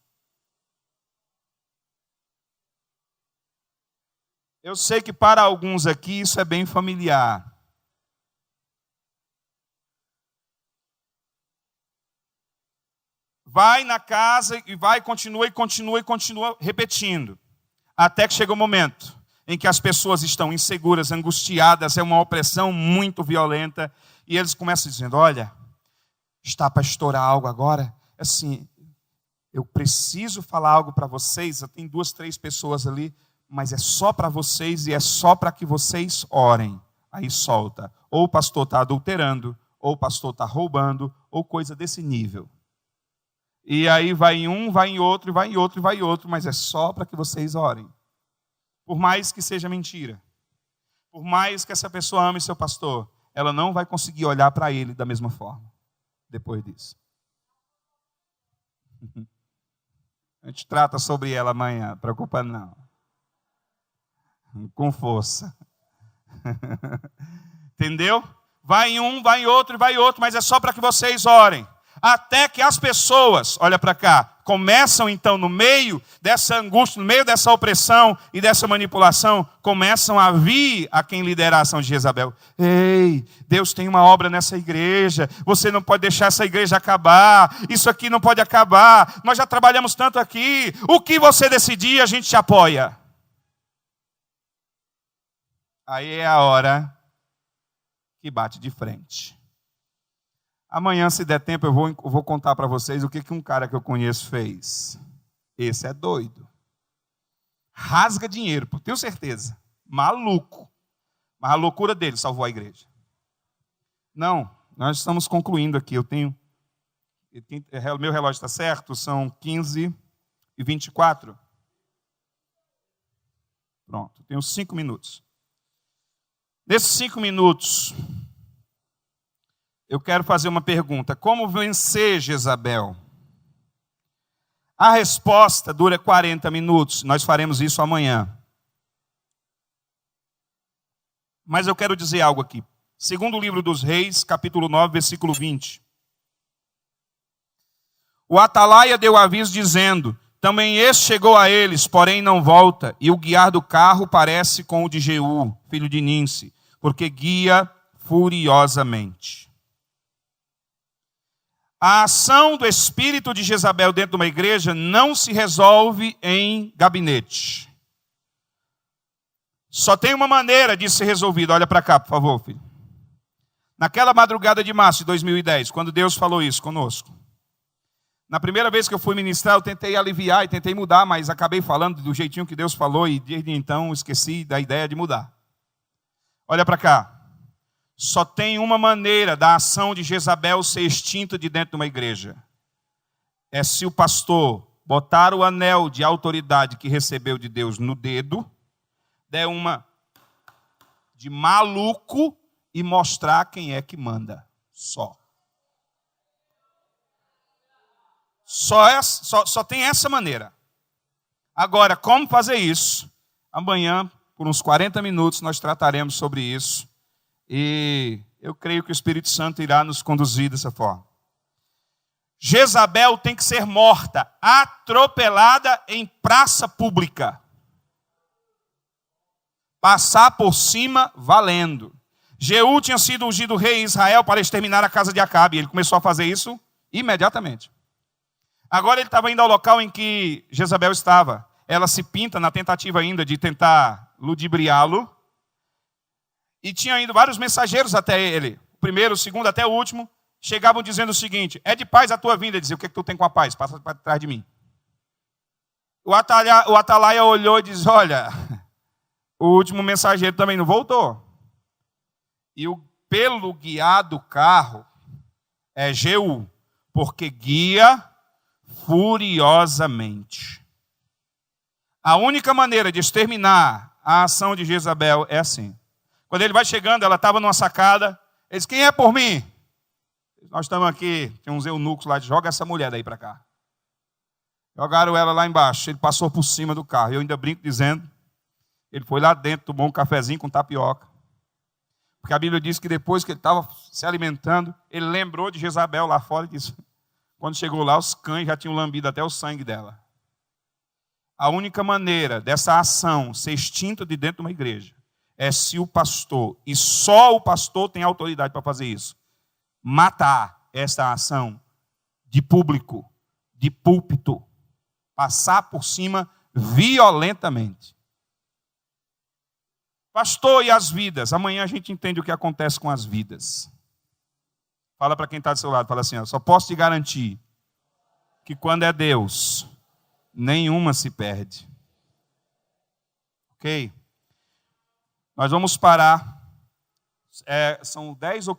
Eu sei que para alguns aqui isso é bem familiar. Vai na casa e vai, continua repetindo. Até que chega o momento em que as pessoas estão inseguras, angustiadas, é uma opressão muito violenta, e eles começam dizendo, olha, está para estourar algo agora? Assim, eu preciso falar algo para vocês, eu tenho 2, 3 pessoas ali, mas é só para vocês e é só para que vocês orem. Aí solta. Ou o pastor está adulterando, ou o pastor está roubando, ou coisa desse nível. E aí vai em um, vai em outro, e vai em outro, e vai em outro, mas é só para que vocês orem. Por mais que seja mentira, por mais que essa pessoa ame seu pastor, ela não vai conseguir olhar para ele da mesma forma, depois disso. A gente trata sobre ela amanhã, preocupa não. Com força. Entendeu? Vai em um, vai em outro, e vai em outro, mas é só para que vocês orem. Até que as pessoas, olha para cá, começam então no meio dessa angústia, no meio dessa opressão e dessa manipulação, começam a vir a quem lidera a ação de Jezabel. Ei, Deus tem uma obra nessa igreja, você não pode deixar essa igreja acabar, isso aqui não pode acabar, nós já trabalhamos tanto aqui, o que você decidir a gente te apoia. Aí é a hora que bate de frente. Amanhã, se der tempo, eu vou contar para vocês o que um cara que eu conheço fez. Esse é doido. Rasga dinheiro, tenho certeza. Maluco. Mas a loucura dele salvou a igreja. Não, nós estamos concluindo aqui. Meu relógio está certo, são 15h24. Pronto, tenho 5 minutos. Nesses 5 minutos, eu quero fazer uma pergunta. Como vencer Jezabel? A resposta dura 40 minutos. Nós faremos isso amanhã. Mas eu quero dizer algo aqui. Segundo o livro dos Reis, capítulo 9, versículo 20. O atalaia deu aviso dizendo, também este chegou a eles, porém não volta, e o guiar do carro parece com o de Jeú, filho de Ninsi, porque guia furiosamente. A ação do espírito de Jezabel dentro de uma igreja não se resolve em gabinete. Só tem uma maneira de ser resolvido. Olha para cá, por favor, filho. Naquela madrugada de março de 2010, quando Deus falou isso conosco. Na primeira vez que eu fui ministrar, eu tentei aliviar e tentei mudar, mas acabei falando do jeitinho que Deus falou e desde então esqueci da ideia de mudar. Olha para cá. Só tem uma maneira da ação de Jezabel ser extinta de dentro de uma igreja. É se o pastor botar o anel de autoridade que recebeu de Deus no dedo, der uma de maluco e mostrar quem é que manda. Só tem essa maneira. Agora, como fazer isso? Amanhã, por uns 40 minutos, nós trataremos sobre isso. E eu creio que o Espírito Santo irá nos conduzir dessa forma. Jezabel tem que ser morta, atropelada em praça pública. Passar por cima valendo. Jeú tinha sido ungido rei em Israel para exterminar a casa de Acabe. Ele começou a fazer isso imediatamente. Agora ele estava indo ao local em que Jezabel estava. Ela se pinta na tentativa ainda de tentar ludibriá-lo. E tinha ido vários mensageiros até ele. O primeiro, o segundo, até o último. Chegavam dizendo o seguinte, é de paz a tua vinda. Ele dizia, o que é que tu tem com a paz? Passa para trás de mim. O atalaia olhou e disse, olha, o último mensageiro também não voltou. E pelo guiar do carro é Jeú, porque guia furiosamente. A única maneira de exterminar a ação de Jezabel é assim. Quando ele vai chegando, ela estava numa sacada. Ele diz, quem é por mim? Nós estamos aqui, tem uns eunucos lá, joga essa mulher daí para cá. Jogaram ela lá embaixo, ele passou por cima do carro. Eu ainda brinco dizendo, ele foi lá dentro, tomou um cafezinho com tapioca. Porque a Bíblia diz que depois que ele estava se alimentando, ele lembrou de Jezabel lá fora e disse, quando chegou lá, os cães já tinham lambido até o sangue dela. A única maneira dessa ação ser extinta de dentro de uma igreja é se o pastor, e só o pastor tem autoridade para fazer isso, matar esta ação de público, de púlpito, passar por cima violentamente. Pastor, e as vidas? Amanhã a gente entende o que acontece com as vidas. Fala para quem está do seu lado, fala assim, ó, só posso te garantir que quando é Deus, nenhuma se perde. Ok? Nós vamos parar. São 10 ou